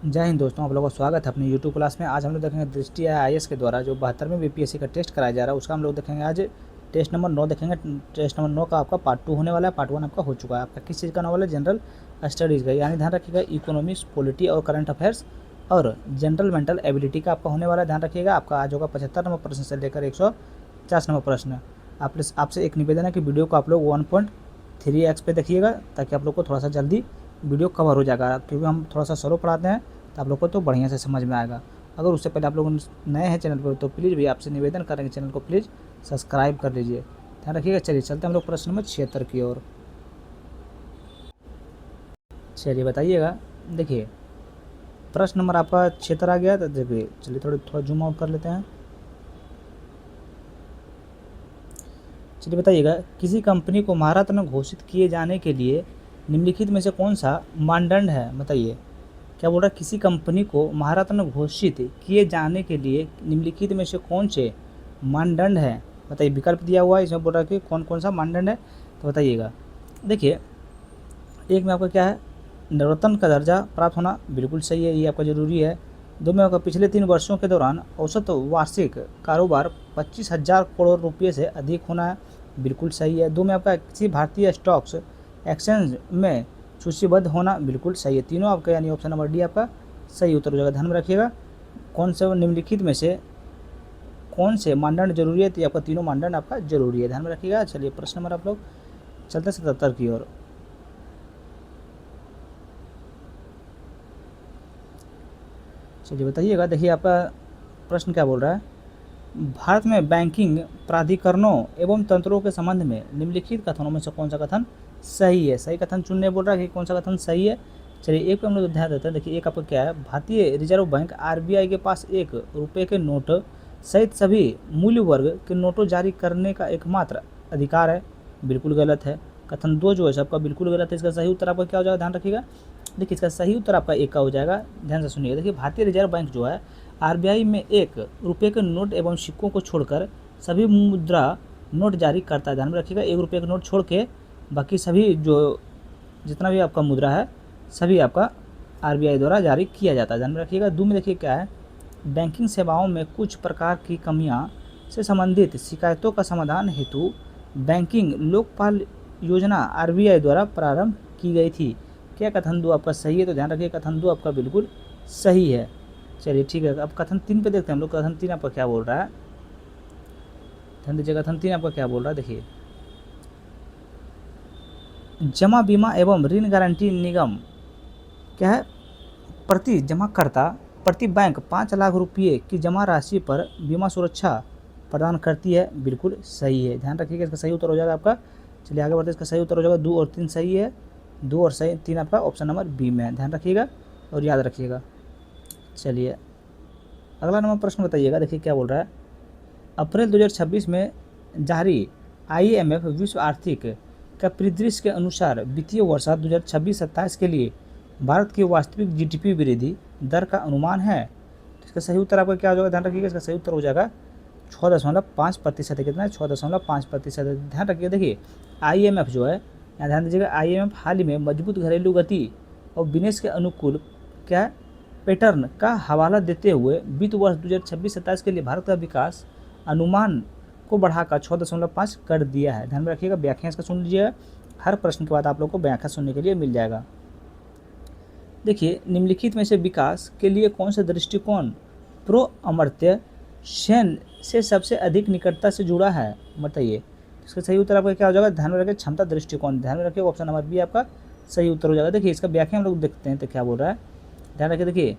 जय हिंद दोस्तों, आप लोगों का स्वागत है अपने यूट्यूब क्लास में। आज हम लोग देखेंगे दृष्टि आईएएस के द्वारा जो 72वें बीपीएससी का टेस्ट कराया जा रहा है उसका हम लोग देखेंगे। आज टेस्ट नंबर 9 देखेंगे। टेस्ट नंबर 9 का आपका पार्ट 2 होने वाला है। पार्ट 1 आपका हो चुका है। आपका किस चीज़ का नॉवल है? जनरल स्टडीज़ का, यानी ध्यान रखिएगा इकोनॉमिक्स, पॉलिटी और करंट अफेयर्स और जनरल मेंटल एबिलिटी का आपका होने वाला है। ध्यान रखिएगा। आपका आज होगा 75 नंबर प्रश्न से लेकर 150 नंबर प्रश्न। आपसे एक निवेदन है कि वीडियो को आप लोग 1.3x पे देखिएगा ताकि आप लोग को थोड़ा सा जल्दी वीडियो कवर हो जाएगा, क्योंकि हम थोड़ा सा स्लो पढ़ाते हैं तो आप लोग को तो बढ़िया से समझ में आएगा। अगर उससे पहले आप लोग नए हैं चैनल पर तो प्लीज़ भी आपसे निवेदन करेंगे चैनल को प्लीज़ सब्सक्राइब कर लीजिए। ध्यान रखिएगा। चलिए चलते हैं हम लोग प्रश्न नंबर 76 की ओर। चलिए बताइएगा। देखिए प्रश्न नंबर आपका 76 आ गया। तो देखिए चलिए थोड़ा जूम आउट कर लेते हैं। चलिए बताइएगा, किसी कंपनी को महारत्न घोषित किए जाने के लिए निम्नलिखित में से कौन सा मानदंड है? बताइए क्या बोल रहा है। किसी कंपनी को महारत्न घोषित किए जाने के लिए निम्नलिखित में से कौन से मानदंड है? बताइए। विकल्प दिया हुआ है, इसमें बोल रहा है कि कौन कौन सा मानदंड है, तो बताइएगा। देखिए एक में आपका क्या है, नवरत्न का दर्जा प्राप्त होना, बिल्कुल सही है, ये आपका ज़रूरी है। दो में आपका पिछले 3 वर्षों के दौरान औसत वार्षिक कारोबार 25,000 करोड़ रुपये से अधिक होना है, बिल्कुल सही है। दो में आपका किसी भारतीय स्टॉक्स एक्सचेंज में सूचीबद्ध होना, बिल्कुल सही है। तीनों आपका यानी ऑप्शन नंबर डी आपका सही उत्तर हो जाएगा। ध्यान में रखिएगा कौन से निम्नलिखित में से कौन से मानदंड जरूरी है, तो आपका तीनों मानदंड आपका जरूरी है। ध्यान में रखिएगा। चलिए प्रश्न नंबर आप लोग चलते 77 की ओर। चलिए बताइएगा। देखिए आपका प्रश्न क्या बोल रहा है। भारत में बैंकिंग प्राधिकरणों एवं तंत्रों के संबंध में निम्नलिखित कथनों में से कौन सा कथन सही है? सही कथन चुनने बोल रहा है कि कौन सा कथन सही है। चलिए एक पे हम लोग ध्यान देते हैं। देखिए एक आपका क्या है, भारतीय रिजर्व बैंक आरबीआई के पास 1 रुपये के नोट सहित सभी मूल्य वर्ग के नोटों जारी करने का एकमात्र अधिकार है, बिल्कुल गलत है। कथन 2 जो है सबका बिल्कुल गलत है। इसका सही उत्तर आपका क्या हो जाएगा? ध्यान रखिएगा। देखिए इसका सही उत्तर आपका एक का हो जाएगा। ध्यान से सुनिएगा। देखिए भारतीय रिजर्व बैंक जो है आरबीआई में 1 रुपये के नोट एवं सिक्कों को छोड़कर सभी मुद्रा नोट जारी करता है। ध्यान में रखिएगा। 1 रुपये का नोट छोड़ के बाकी सभी जो जितना भी आपका मुद्रा है सभी आपका आरबीआई द्वारा जारी किया जाता है। ध्यान में रखिएगा। दो में देखिए क्या है, बैंकिंग सेवाओं में कुछ प्रकार की कमियां से संबंधित शिकायतों का समाधान हेतु बैंकिंग लोकपाल योजना आरबीआई द्वारा प्रारंभ की गई थी। क्या कथन 2 आपका सही है? तो ध्यान रखिए कथन 2 आपका बिल्कुल सही है। चलिए ठीक है। अब कथन 3 पे देखते हैं हम लोग। कथन 3 आपका क्या बोल रहा है, ध्यान दीजिए। कथन 3 आपका क्या बोल रहा है। देखिए जमा बीमा एवं ऋण गारंटी निगम क्या है, प्रति जमाकर्ता प्रति बैंक 5 लाख रुपये की जमा राशि पर बीमा सुरक्षा प्रदान करती है, बिल्कुल सही है। ध्यान रखिएगा। इसका सही उत्तर हो जाएगा आपका। चलिए आगे बढ़ते हैं। इसका सही उत्तर हो जाएगा 2 और 3 सही है। 2 और सही 3 आपका ऑप्शन नंबर बी में है। ध्यान रखिएगा और याद रखिएगा। चलिए अगला नंबर प्रश्न बताइएगा। देखिए क्या बोल रहा है, अप्रैल 2026 में जारी आईएमएफ विश्व आर्थिक का परिदृश्य के अनुसार वित्तीय वर्ष 2026-27 के लिए भारत की वास्तविक जीडीपी वृद्धि दर का अनुमान है। तो इसका सही उत्तर आपका क्या हो जाएगा? ध्यान रखिएगा। इसका सही उत्तर हो जाएगा 6.5%। कितना है? 6.5%। ध्यान रखिएगा। देखिए आईएमएफ जो है, यहाँ ध्यान दीजिएगा, आईएमएफ हाल ही में मजबूत घरेलू गति और विनिवेश के अनुकूल क्या है पैटर्न का हवाला देते हुए वित्त वर्ष 2026-27 के लिए भारत का विकास अनुमान को बढ़ाकर 6.5 कर दिया है। ध्यान में रखिएगा। व्याख्या इसका सुन लीजिएगा। हर प्रश्न के बाद आप लोग को व्याख्या सुनने के लिए मिल जाएगा। देखिए निम्नलिखित में से विकास के लिए कौन सा दृष्टिकोण प्रो अमर्त्य सेन से सबसे अधिक निकटता से जुड़ा है? बताइए। इसका सही उत्तर आपका क्या हो जाएगा? ध्यान में रखिए क्षमता दृष्टिकोण। ध्यान में रखिए ऑप्शन नंबर बी आपका सही उत्तर हो जाएगा। देखिए इसका व्याख्या हम लोग देखते हैं तो क्या बोल रहा है। ध्यान रखिए। देखिए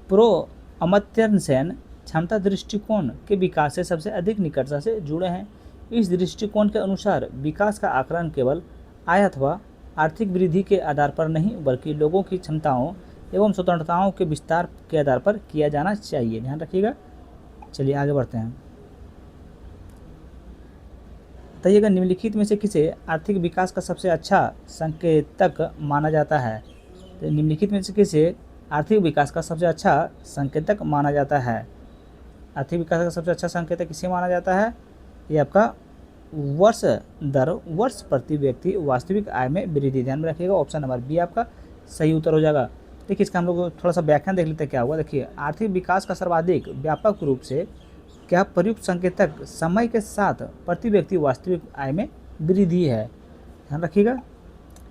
प्रो अमर्त्य सेन क्षमता दृष्टिकोण के विकास से सबसे अधिक निकटता से जुड़े हैं। इस दृष्टिकोण के अनुसार विकास का आकलन केवल आय अथवा आर्थिक वृद्धि के आधार पर नहीं बल्कि लोगों की क्षमताओं एवं स्वतंत्रताओं के विस्तार के आधार पर किया जाना चाहिए। ध्यान रखिएगा। चलिए आगे बढ़ते हैं। बताइएगा निम्नलिखित में से किसे आर्थिक विकास का सबसे अच्छा संकेतक माना जाता है? तो निम्नलिखित में से किसे आर्थिक विकास का सबसे अच्छा संकेतक माना जाता है? आर्थिक विकास का सबसे अच्छा संकेतक किसे माना जाता है? ये आपका वर्ष दर वर्ष प्रति व्यक्ति वास्तविक आय में वृद्धि। ध्यान में रखिएगा ऑप्शन नंबर बी आपका सही उत्तर हो जाएगा। देखिए इसका हम लोग थोड़ा सा व्याख्यान देख लेते हैं क्या हुआ। देखिए आर्थिक विकास का सर्वाधिक व्यापक रूप से क्या प्रयुक्त संकेतक समय के साथ प्रति व्यक्ति वास्तविक आय में वृद्धि है। ध्यान रखिएगा।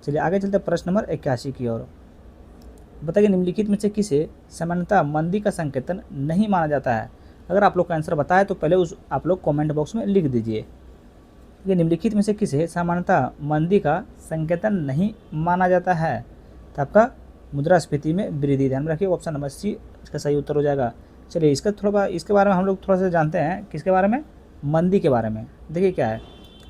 चलिए आगे चलते हैं प्रश्न नंबर 81 की ओर। बताइए निम्नलिखित में से किसे सामान्यतः मंदी का संकेतन नहीं माना जाता है। अगर आप लोग का आंसर बताए तो पहले उस आप लोग कमेंट बॉक्स में लिख दीजिए। ये निम्नलिखित में से किसे सामान्यतः मंदी का संकेतन नहीं माना जाता है। तो आपका मुद्रास्फीति में वृद्धि। ध्यान रखिए ऑप्शन नंबर सी इसका सही उत्तर हो जाएगा। चलिए इसके बारे में हम लोग थोड़ा सा जानते हैं। किसके बारे में? मंदी के बारे में। देखिए क्या है,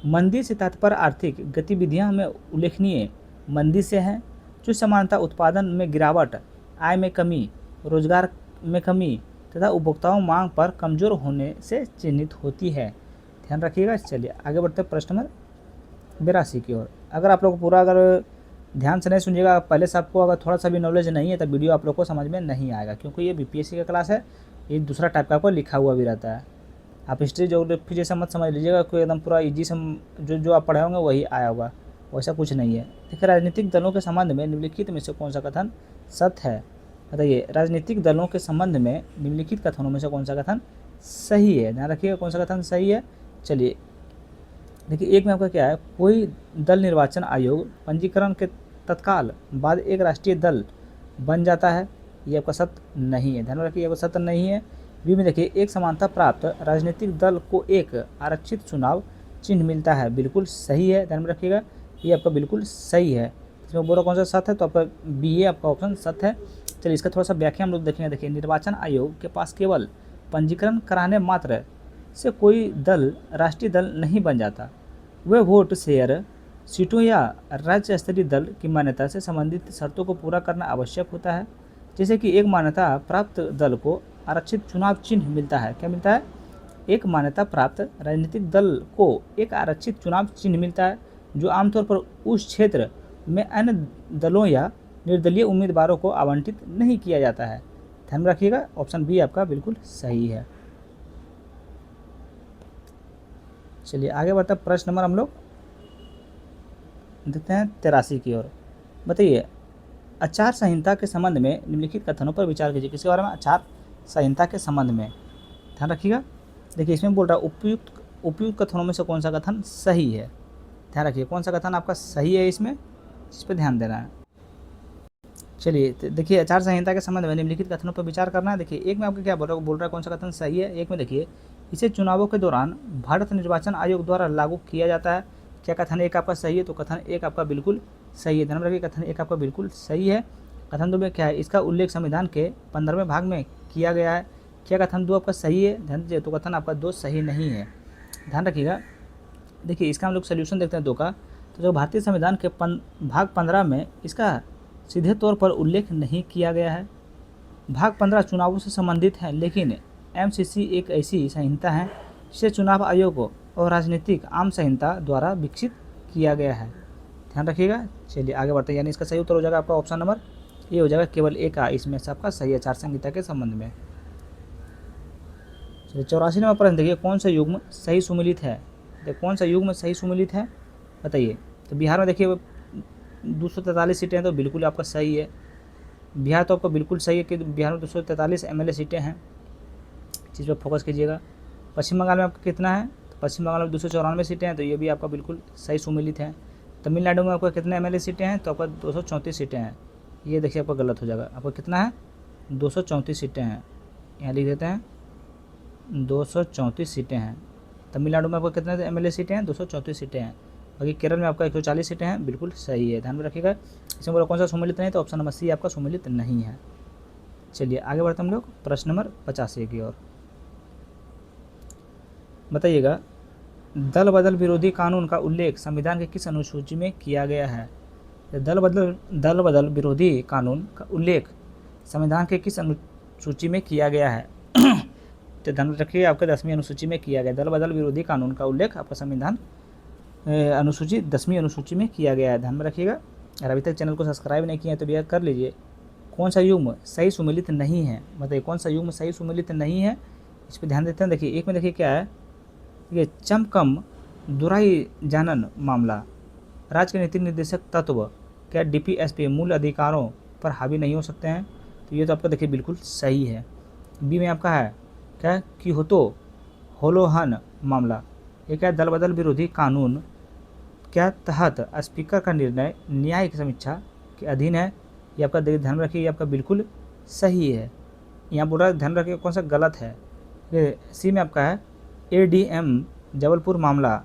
मंदी से तात्पर्य आर्थिक गतिविधियां में उल्लेखनीय मंदी से है, जो सामान्यतः उत्पादन में गिरावट, आय में कमी, रोजगार में कमी तथा उपभोक्ताओं मांग पर कमजोर होने से चिन्हित होती है। ध्यान रखिएगा। चलिए आगे बढ़ते हैं प्रश्न नंबर 82 की ओर। अगर आप लोग पूरा अगर ध्यान से नहीं सुनिएगा, पहले से आपको अगर थोड़ा सा भी नॉलेज नहीं है तो वीडियो आप लोग को समझ में नहीं आएगा, क्योंकि ये बीपीएससी का क्लास है। ये दूसरा टाइप का आपको लिखा हुआ भी रहता है। आप हिस्ट्री ज्योग्राफी जैसा मत समझ लीजिएगा, कोई एकदम पूरा ईजी से जो आप पढ़े होंगे वही आया होगा, वैसा कुछ नहीं है। देखिए राजनीतिक दलों के संबंध में निम्नलिखित में से कौन सा कथन सत्य है। बताइए राजनीतिक दलों के संबंध में निम्नलिखित कथनों में से कौन सा कथन सही है। ध्यान रखिएगा कौन सा कथन सही है। चलिए देखिए एक में आपका क्या है, कोई दल निर्वाचन आयोग पंजीकरण के तत्काल बाद एक राष्ट्रीय दल बन जाता है, ये आपका सत्य नहीं है। ध्यान रखिए आपका सत्य नहीं है। बी में देखिए एक समानता प्राप्त राजनीतिक दल को एक आरक्षित चुनाव चिन्ह मिलता है, बिल्कुल सही है। ध्यान में रखिएगा ये आपका बिल्कुल सही है। इसमें बोला कौन सा सत्य है, तो आपका बी ए आपका ऑप्शन सत्य है। चलिए इसका थोड़ा सा व्याख्या हम लोग देखेंगे। देखिए निर्वाचन आयोग के पास केवल पंजीकरण कराने मात्र से कोई दल राष्ट्रीय दल नहीं बन जाता, वह वोट शेयर सीटों या राज्य स्तरीय दल की मान्यता से संबंधित शर्तों को पूरा करना आवश्यक होता है। जैसे कि एक मान्यता प्राप्त दल को आरक्षित चुनाव चिन्ह मिलता है। क्या मिलता है? एक मान्यता प्राप्त राजनीतिक दल को एक आरक्षित चुनाव चिन्ह मिलता है, जो आमतौर पर उस क्षेत्र में अन्य दलों या निर्दलीय उम्मीदवारों को आवंटित नहीं किया जाता है। ध्यान रखिएगा ऑप्शन बी आपका बिल्कुल सही है। चलिए आगे बढ़ते हैं प्रश्न नंबर हम लोग देखते हैं 83 की ओर। बताइए आचार संहिता के संबंध में निम्नलिखित कथनों पर विचार कीजिए। किसके बारे में? आचार संहिता के संबंध में। ध्यान रखिएगा। देखिए इसमें बोल रहा है उपयुक्त कथनों में से कौन सा कथन सही है। ध्यान रखिए कौन सा कथन आपका सही है, इसमें इस पर ध्यान देना है। चलिए देखिए आचार संहिता के संबंध में निम्नलिखित कथनों पर विचार करना है। देखिए एक में आपको क्या बोल रहा है कौन सा कथन सही है। एक में देखिए इसे चुनावों के दौरान भारत निर्वाचन आयोग द्वारा लागू किया जाता है। क्या कथन एक आपका सही है? तो कथन एक आपका बिल्कुल सही है। ध्यान रखिए कथन एक आपका बिल्कुल सही है। कथन दो में क्या है, इसका उल्लेख संविधान के 15वें भाग में किया गया है। क्या कथन दो आपका सही है? ध्यान दीजिए तो कथन आपका दो सही नहीं है। ध्यान रखिएगा। देखिए इसका हम लोग सोल्यूशन देखते हैं दो का। तो जो भारतीय संविधान के भाग 15 में इसका सीधे तौर पर उल्लेख नहीं किया गया है। भाग 15 चुनावों से संबंधित है, लेकिन एमसीसी एक ऐसी संहिता है जिसे चुनाव आयोग और राजनीतिक आम संहिता द्वारा विकसित किया गया है। ध्यान रखिएगा। चलिए आगे बढ़ते हैं, यानी इसका सही उत्तर हो जाएगा आपका ऑप्शन नंबर ए हो जाएगा, केवल एक का इसमें से आपका सही आचार संहिता के संबंध में। चलिए 84 नंबर प्रश्न देखिए कौन सा युग्म सही सुमिलित है। देखिए कौन सा युग्म सही सुमिलित है बताइए। तो बिहार में देखिए 243 सीटें हैं, तो बिल्कुल आपका सही है। बिहार तो आपका बिल्कुल सही है कि बिहार में 243 एमएलए सीटें हैं, चीज़ पर फोकस कीजिएगा। पश्चिम बंगाल में आपका कितना है? तो पश्चिम बंगाल में 294 सीटें हैं, तो ये भी आपका बिल्कुल सही सुमिलित है। तमिलनाडु में आपका कितने एमएलए सीटें हैं? तो आपका 234 सीटें हैं। ये देखिए आपका गलत हो जाएगा। आपका कितना है? 234 सीटें हैं। यहाँ लिख देते हैं 234 सीटें हैं। तमिलनाडु में आपका कितने एमएलए सीटें हैं? 234 सीटें हैं। बाकी केरल में आपका 140 सीटें हैं, बिल्कुल सही है। ध्यान में रखिएगा। इसमें बोला कौन सा सुमिलित नहीं, तो ऑप्शन नंबर सी आपका सुमिलित नहीं है। चलिए आगे बढ़ते हम लोग प्रश्न नंबर 85 की ओर। बताइएगा दल बदल विरोधी कानून का उल्लेख संविधान के किस अनुसूची में किया गया है। दल बदल विरोधी कानून का उल्लेख संविधान के किस अनुसूची में किया गया है? तो ध्यान रखिए आपका 10वीं अनुसूची में किया गया। दल बदल विरोधी कानून का उल्लेख आपका संविधान अनुसूची 10वीं अनुसूची में किया गया है। ध्यान में रखिएगा। अगर अभी तक चैनल को सब्सक्राइब नहीं किया तो भैया कर लीजिए। कौन सा युग्म सही सुमिलित नहीं है बताइए, कौन सा युग्म सही सुमिलित नहीं है, इस पर ध्यान देते हैं। देखिए एक में देखिए क्या है, ये चमकम दुराई जानन मामला, राज्य के नीति निर्देशक तत्व, क्या डीपीएसपी मूल अधिकारों पर हावी नहीं हो सकते हैं, तो ये तो आपका देखिए बिल्कुल सही है। बी में आपका है क्या, क्योतो होलोहन मामला, ये क्या है, दल बदल विरोधी कानून क्या तहत स्पीकर का निर्णय न्यायिक समीक्षा के अधीन है। ये आपका ध्यान रखिए, ये आपका बिल्कुल सही है। यहाँ बोल रहा है ध्यान रखिए कौन सा गलत है। ये सी में आपका है एडीएम जबलपुर मामला,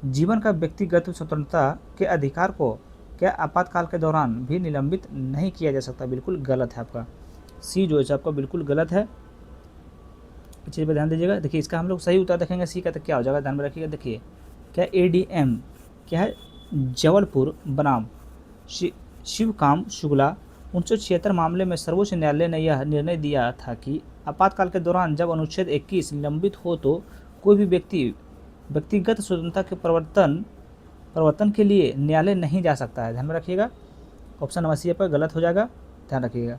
जीवन का व्यक्तिगत स्वतंत्रता के अधिकार को क्या आपातकाल के दौरान भी निलंबित नहीं किया जा सकता, बिल्कुल गलत है आपका। सी जो है आपका बिल्कुल गलत है। इस चीज़ पर ध्यान दीजिएगा। देखिए इसका हम लोग सही उत्तर देखेंगे सी का, तो क्या हो जाएगा ध्यान में रखिएगा। देखिए क्या एडीएम क्या है, जबलपुर बनाम शिवकाम शुक्ला 1976 मामले में सर्वोच्च न्यायालय ने यह निर्णय दिया था कि आपातकाल के दौरान जब अनुच्छेद 21 निलंबित हो तो कोई भी व्यक्ति व्यक्तिगत स्वतंत्रता के प्रवर्तन के लिए न्यायालय नहीं जा सकता है। ध्यान में रखिएगा। ऑप्शन नंबर सी पर गलत हो जाएगा, ध्यान रखिएगा।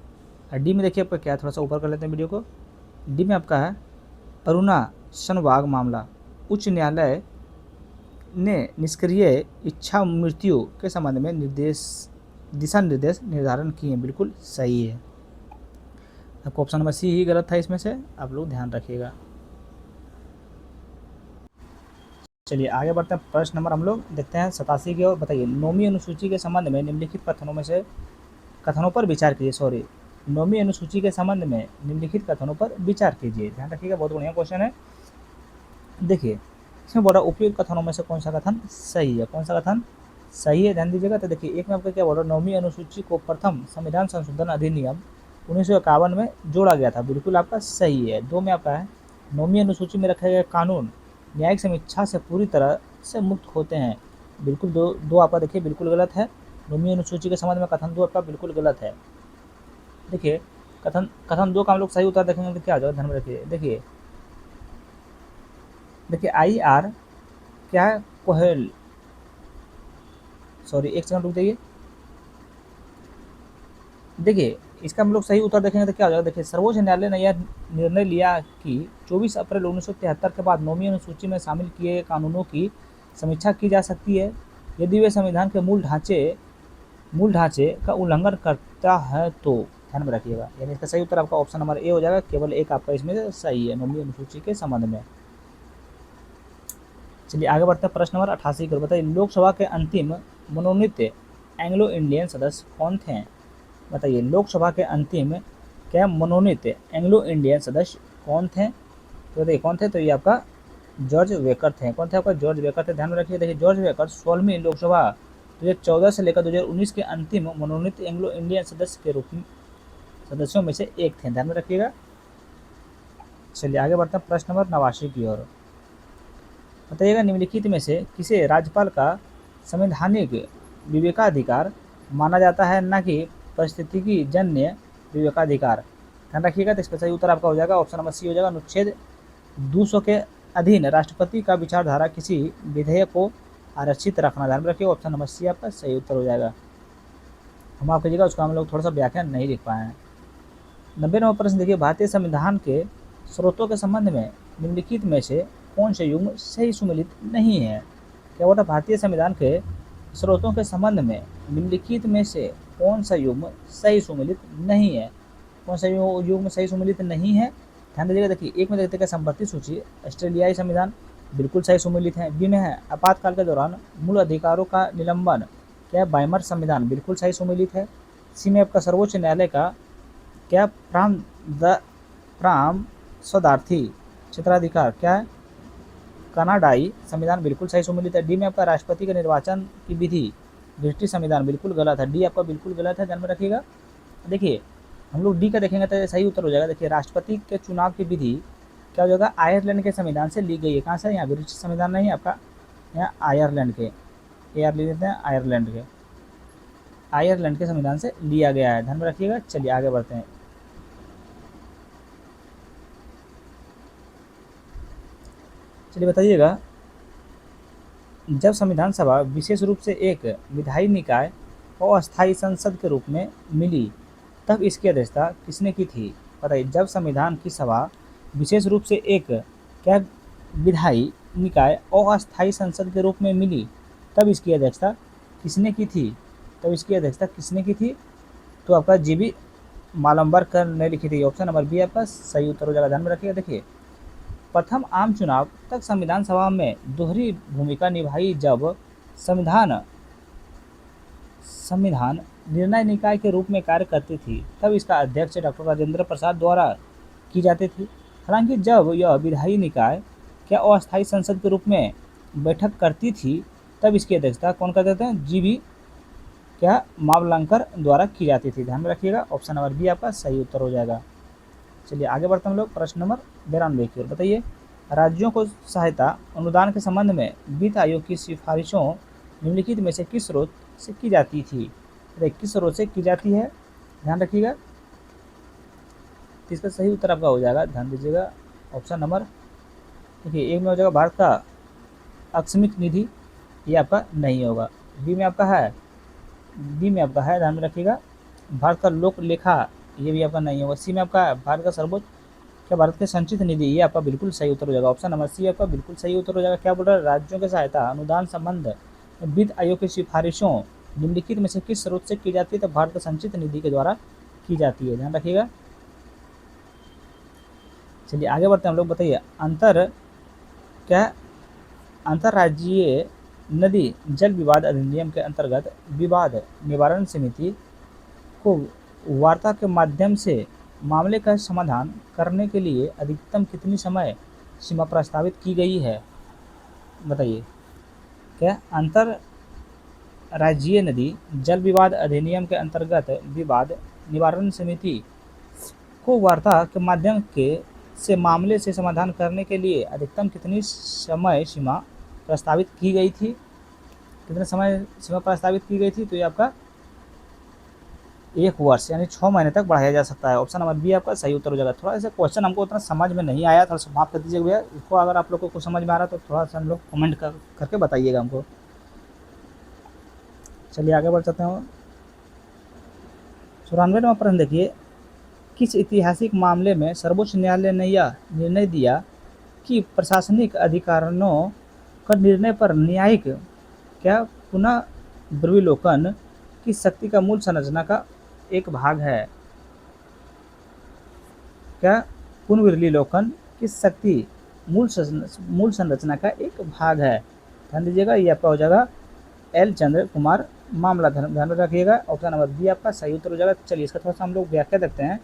और डी में देखिए आपका क्या, थोड़ा सा ऊपर कर लेते हैं वीडियो को। डी में आपका है अरुणा शनवाग मामला, उच्च न्यायालय ने निष्क्रिय इच्छा मृत्यु के संबंध में दिशा निर्देश निर्धारण किए, बिल्कुल सही है। आपको ऑप्शन नंबर सी ही गलत था इसमें से, आप लोग ध्यान रखिएगा। चलिए आगे बढ़ते हैं। प्रश्न नंबर हम लोग देखते हैं 87 की ओर। बताइए, नौवीं अनुसूची के संबंध में निम्नलिखित कथनों पर विचार कीजिए। नौवीं अनुसूची के संबंध में निम्नलिखित कथनों पर विचार कीजिए। ध्यान रखिएगा, बहुत बढ़िया क्वेश्चन है। देखिए इसमें बोला उपयुक्त कथनों में से कौन सा कथन सही है, कौन सा कथन सही है, ध्यान दीजिएगा। तो देखिए एक में आपका क्या बोला, नौवीं अनुसूची को प्रथम संविधान संशोधन अधिनियम 1951 में जोड़ा गया था, बिल्कुल आपका सही है। दो में आपका है नौवीं अनुसूची में रखे गए कानून न्यायिक समीक्षा से पूरी तरह से मुक्त होते हैं, बिल्कुल दो आपका देखिए बिल्कुल गलत है। नौवीं अनुसूची के संबंध में कथन 2 आपका बिल्कुल गलत है। देखिए कथन 2 का हम लोग सही उत्तर देखेंगे तो क्या आ जाएगा, ध्यान में रखिए। देखिए आई आर क्या है, कोहेल, सॉरी एक सेकंड रुक जाइए। देखिए इसका हम लोग सही उत्तर देखेंगे तो क्या हो जाएगा। देखिए सर्वोच्च न्यायालय ने यह निर्णय लिया कि 24 अप्रैल 1973 के बाद नौवीं अनुसूची में शामिल किए गए कानूनों की समीक्षा की जा सकती है यदि वे संविधान के मूल ढांचे का उल्लंघन करता है तो। ध्यान में रखिएगा, यानी इसका सही उत्तर आपका ऑप्शन नंबर ए हो जाएगा। केवल एक आपका इसमें से सही है नौवीं अनुसूची के संबंध में। चलिए आगे बढ़ते हैं। प्रश्न नंबर 88 को बताइए, लोकसभा के अंतिम मनोनीत एंग्लो इंडियन सदस्य कौन थे। बताइए लोकसभा के अंतिम क्या मनोनीत एंग्लो इंडियन सदस्य कौन थे। तो देखिए कौन थे, तो ये आपका जॉर्ज वेकर थे। कौन थे आपका, जॉर्ज वेकर थे। ध्यान में रखिए। देखिए जॉर्ज वेकर 16वीं लोकसभा 2014 से लेकर 2019 के अंतिम मनोनीत एंग्लो इंडियन सदस्यों में से एक थे। ध्यान में रखिएगा। चलिए आगे बढ़ते हैं प्रश्न नंबर 89 की ओर। बताइएगा निम्नलिखित में से किसे राज्यपाल का संवैधानिक विवेकाधिकार माना जाता है, न कि परिस्थितिकी जन्य विवेकाधिकार। ध्यान रखिएगा। तो इसका सही उत्तर आपका हो जाएगा ऑप्शन नंबर सी हो जाएगा। अनुच्छेद 200 के अधीन राष्ट्रपति का विचारधारा किसी विधेयक को आरक्षित रखना। ध्यान रखिए ऑप्शन नंबर सी आपका सही उत्तर हो जाएगा। हम आप कीजिएगा, उसका हम लोग थोड़ा सा व्याख्यान नहीं लिख पाए हैं। 90 नंबर प्रश्न देखिए, भारतीय संविधान के स्रोतों के संबंध में निम्नलिखित में से कौन से युग्म सही सुमेलित नहीं है। क्या बोला, भारतीय संविधान के स्रोतों के संबंध में निम्नलिखित में से कौन सा युग्म सही सुमेलित नहीं है। कौन सा युग्म सही सुमेलित नहीं है, ध्यान दीजिएगा। देखिए एक में देखते हैं संपत्ति सूची, ऑस्ट्रेलियाई संविधान, बिल्कुल सही सुमेलित है। बी में है आपातकाल के दौरान मूल अधिकारों का निलंबन, क्या बाइमर संविधान, बिल्कुल सही सुमेलित है। सी में आपका सर्वोच्च न्यायालय का क्या प्राम सदार्थी क्षेत्राधिकार, क्या है कनाडाई संविधान, बिल्कुल सही सुमेलित है। डी में आपका राष्ट्रपति के निर्वाचन की विधि ब्रिटिश संविधान, बिल्कुल गलत है। डी आपका बिल्कुल गलत है, ध्यान में रखिएगा। देखिए हम लोग डी का देखेंगे तो सही उत्तर हो जाएगा। देखिए राष्ट्रपति के चुनाव की विधि क्या हो जाएगा, आयरलैंड के संविधान से ली गई है। कहाँ से, यहाँ ब्रिटिश संविधान नहीं, आपका यहाँ आयरलैंड के ले लेते हैं, आयरलैंड के संविधान से लिया गया है, ध्यान में रखिएगा। चलिए आगे बढ़ते हैं। चलिए बताइएगा, जब संविधान सभा विशेष रूप से एक विधायी निकाय और अस्थायी संसद के रूप में मिली तब इसकी अध्यक्षता किसने की थी। बताइए जब संविधान की सभा विशेष रूप से एक क्या विधायी निकाय और अस्थायी संसद के रूप में मिली तब इसकी अध्यक्षता किसने की थी। तो आपका जीबी मालम्बरकर ने लिखी थी। ऑप्शन नंबर बी आपका सही उत्तर हो जाएगा। ध्यान में रखिएगा। देखिए, प्रथम आम चुनाव तक संविधान सभा में दोहरी भूमिका निभाई जब संविधान संविधान निर्णय निकाय के रूप में कार्य करती थी, तब इसका अध्यक्ष डॉक्टर राजेंद्र प्रसाद द्वारा की जाती थी। हालांकि जब यह विधायी निकाय क्या अस्थायी संसद के रूप में बैठक करती थी, तब इसकी अध्यक्षता कौन करते थे? जीबी क्या मावलंकर द्वारा की जाती थी। ध्यान में रखिएगा। ऑप्शन नंबर बी आपका सही उत्तर हो जाएगा। चलिए आगे बढ़ते हैं हम लोग प्रश्न नंबर 92 की ओर। बताइए, राज्यों को सहायता अनुदान के संबंध में वित्त आयोग की सिफारिशों निम्नलिखित में से किस स्रोत से की जाती थी? किस स्रोत से की जाती है? ध्यान रखिएगा। इसका सही उत्तर आपका हो जाएगा, ध्यान दीजिएगा, ऑप्शन नंबर, देखिए, एक में हो जाएगा भारत का आकस्मिक निधि, ये आपका नहीं होगा। बी में आपका है, ध्यान में रखिएगा, भारत का लोक लेखा, ये भी आपका नहीं होगा। सी में आपका है भारत का सर्वोच्च क्या भारत के संचित निधि, ये आपका बिल्कुल सही उत्तर हो जाएगा। ऑप्शन नंबर सी आपका बिल्कुल सही उत्तर हो जाएगा। क्या बोल रहा है? राज्यों की सहायता अनुदान संबंध वित्त आयोग की सिफारिशों निम्नलिखित में से किस स्रोत से की जाती है? तो भारत के संचित निधि के द्वारा की जाती है। ध्यान रखिएगा। चलिए आगे बढ़ते हैं हम लोग। बताइए, अंतर्राज्यीय नदी जल विवाद अधिनियम के अंतर्गत विवाद निवारण समिति को वार्ता के माध्यम से मामले का समाधान करने के लिए अधिकतम कितनी समय सीमा प्रस्तावित की गई है? बताइए, क्या अंतर्राज्यीय नदी जल विवाद अधिनियम के अंतर्गत विवाद निवारण समिति को वार्ता के माध्यम से मामले से समाधान करने के लिए अधिकतम कितनी समय सीमा प्रस्तावित की गई थी? कितने समय सीमा प्रस्तावित की गई थी? तो ये आपका 1 वर्ष यानी 6 महीने तक बढ़ाया जा सकता है। ऑप्शन नंबर बी आपका सही उत्तर हो जाएगा। थोड़ा सा क्वेश्चन हमको उतना समझ में नहीं आया, थोड़ा सा माफ कर दीजिएगा भैया। इसको अगर आप लोग को कुछ समझ में आ रहा है तो थोड़ा सा हम लोग कमेंट करके बताइएगा हमको। चलिए आगे बढ़ सकते हैं। 94वां प्रश्न देखिए, किस ऐतिहासिक मामले में सर्वोच्च न्यायालय ने यह निर्णय दिया कि प्रशासनिक अधिकारियों का निर्णय पर न्यायिक क्या पुनर्विलोकन की शक्ति का मूल संरचना का एक भाग है? क्या पुनर्विलोकन की शक्ति मूल संरचना का एक भाग है? ध्यान दीजिएगा, ये आपका हो जाएगा एल चंद्र कुमार मामला। ध्यान रखिएगा। ऑप्शन नंबर बी आपका सही उत्तर हो जाएगा। चलिए इसका थोड़ा सा हम लोग व्याख्या देखते हैं।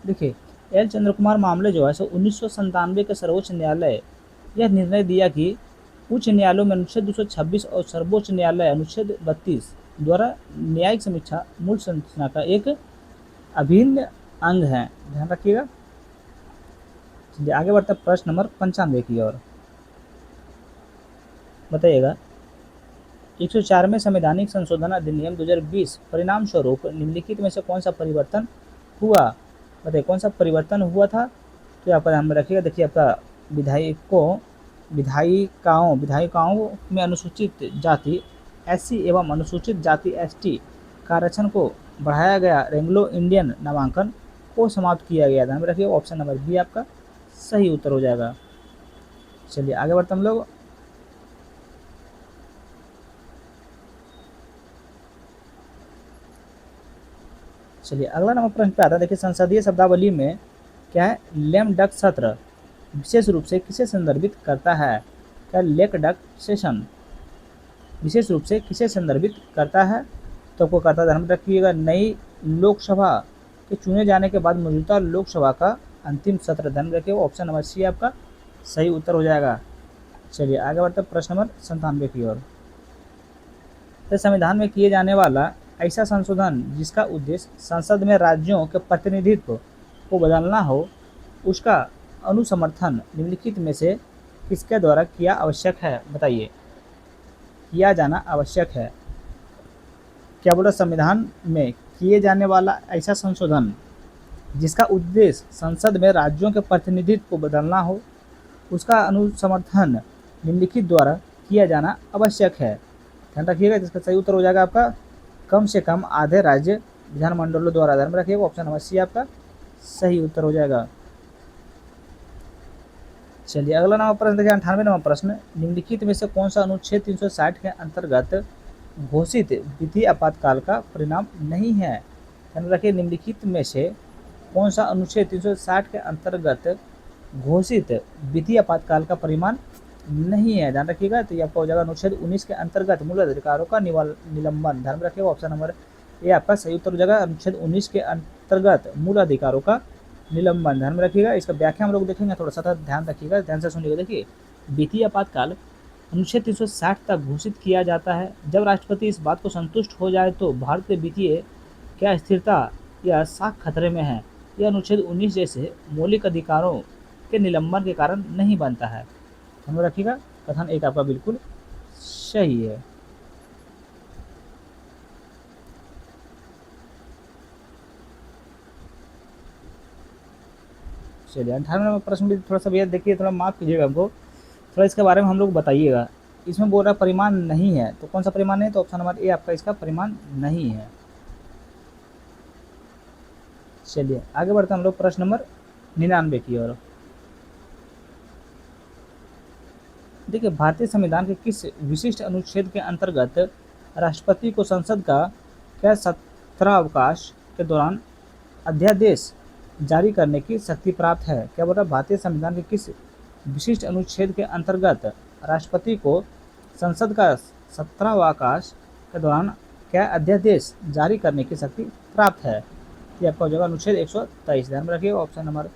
देखिए, एल चंद्र कुमार मामले जो है सो 1997 के सर्वोच्च न्यायालय यह निर्णय दिया कि उच्च न्यायालयों में अनुच्छेद 226 और सर्वोच्च न्यायालय अनुच्छेद 32 द्वारा न्यायिक समीक्षा मूल संरचना का एक अभिन्न अंग है। ध्यान रखिएगा। चलिए आगे बढ़ते हैं प्रश्न नंबर 95 की ओर। बताइएगा, 104वें संवैधानिक संशोधन अधिनियम 2020 परिणाम स्वरूप निम्नलिखित में से कौन सा परिवर्तन हुआ? बताइए, कौन सा परिवर्तन हुआ था? तो आपका ध्यान में रखिएगा। देखिए, आपका विधायिकाओं में अनुसूचित जाति SC एवं अनुसूचित जाति ST का आरक्षण को बढ़ाया गया। एंग्लो इंडियन नामांकन को समाप्त किया गया। ध्यान में रखिए। ऑप्शन नंबर बी आपका सही उत्तर हो जाएगा। चलिए आगे बढ़ते हम लोग। चलिए अगला नंबर प्रश्न पे आता है। देखिए, संसदीय शब्दावली में क्या है? लेम डक सत्र विशेष रूप से किसे संदर्भित करता है? क्या लेक डक सेशन विशेष रूप से किसे संदर्भित करता है? तो आपको करता, ध्यान रखिएगा, नई लोकसभा के चुने जाने के बाद मौजूदा लोकसभा का अंतिम सत्र। ध्यान रखिए। ऑप्शन नंबर सी आपका सही उत्तर हो जाएगा। चलिए आगे बढ़ते प्रश्न नंबर 97 की ओर। तो संविधान में किए जाने वाला ऐसा संशोधन जिसका उद्देश्य संसद में राज्यों के प्रतिनिधित्व को बदलना हो, उसका अनुसमर्थन निम्नलिखित में से किसके द्वारा किया आवश्यक है? बताइए, किया जाना आवश्यक है। क्या बोला? संविधान में किए जाने वाला ऐसा संशोधन जिसका उद्देश्य संसद में राज्यों के प्रतिनिधित्व को बदलना हो, उसका अनुसमर्थन निम्नलिखित द्वारा किया जाना आवश्यक है। ध्यान रखिएगा। जिसका सही उत्तर हो जाएगा आपका कम से कम आधे राज्य विधानमंडलों द्वारा। ध्यान रखिएगा। ऑप्शन नंबर सी आपका सही उत्तर हो जाएगा। चलिए अगला नंबर प्रश्न देखिए, 98 नंबर प्रश्न, निम्नलिखित में से कौन सा अनुच्छेद 360 के अंतर्गत घोषित वित्तीय आपातकाल का परिणाम नहीं है? ध्यान रखिए निम्नलिखित में से कौन सा अनुच्छेद 360 के अंतर्गत घोषित वित्तीय आपातकाल का परिमाण नहीं है। ध्यान रखिएगा, तो ये आपका हो जाएगा अनुच्छेद 19 के अंतर्गत मूल अधिकारों का निलंबन। ध्यान रखिएगा, ऑप्शन नंबर ए आपका सही उत्तर हो जाएगा, अनुच्छेद 19 के अंतर्गत मूल अधिकारों का निलंबन। ध्यान में रखिएगा, इसका व्याख्या हम लोग देखेंगे, थोड़ा सा ध्यान रखिएगा, ध्यान से सुनिएगा। देखिए, वित्तीय आपातकाल अनुच्छेद 360 तक घोषित किया जाता है। जब राष्ट्रपति इस बात को संतुष्ट हो जाए तो भारत के वित्तीय क्या स्थिरता या साख खतरे में है, यह अनुच्छेद 19 जैसे मौलिक अधिकारों के निलंबन के कारण नहीं बनता है। ध्यान में रखिएगा, कथन एक आपका बिल्कुल सही है। चलिए 18वां नंबर प्रश्न भी थोड़ा सा भैया देखिए, थोड़ा माफ कीजिएगा हमको, थोड़ा इसके बारे में हम लोग बताइएगा। इसमें बोल रहा परिमाण नहीं है, तो कौन सा परिमाण है, तो ऑप्शन नंबर ए आपका इसका परिमाण नहीं है। चलिए आगे बढ़ते हैं हम लोग प्रश्न नंबर 99 की ओर। देखिए, भारतीय संविधान के किस विशिष्ट अनुच्छेद के अंतर्गत राष्ट्रपति को संसद का क्या सत्रावकाश के दौरान अध्यादेश जारी करने की शक्ति प्राप्त है। क्या बोल रहा है, भारतीय संविधान के किस विशिष्ट अनुच्छेद के अंतर्गत राष्ट्रपति को संसद का सत्रावकाश के दौरान क्या अध्यादेश जारी करने की शक्ति प्राप्त है। ये आपका हो जाएगा अनुच्छेद 123। ध्यान में रखिएगा, ऑप्शन नंबर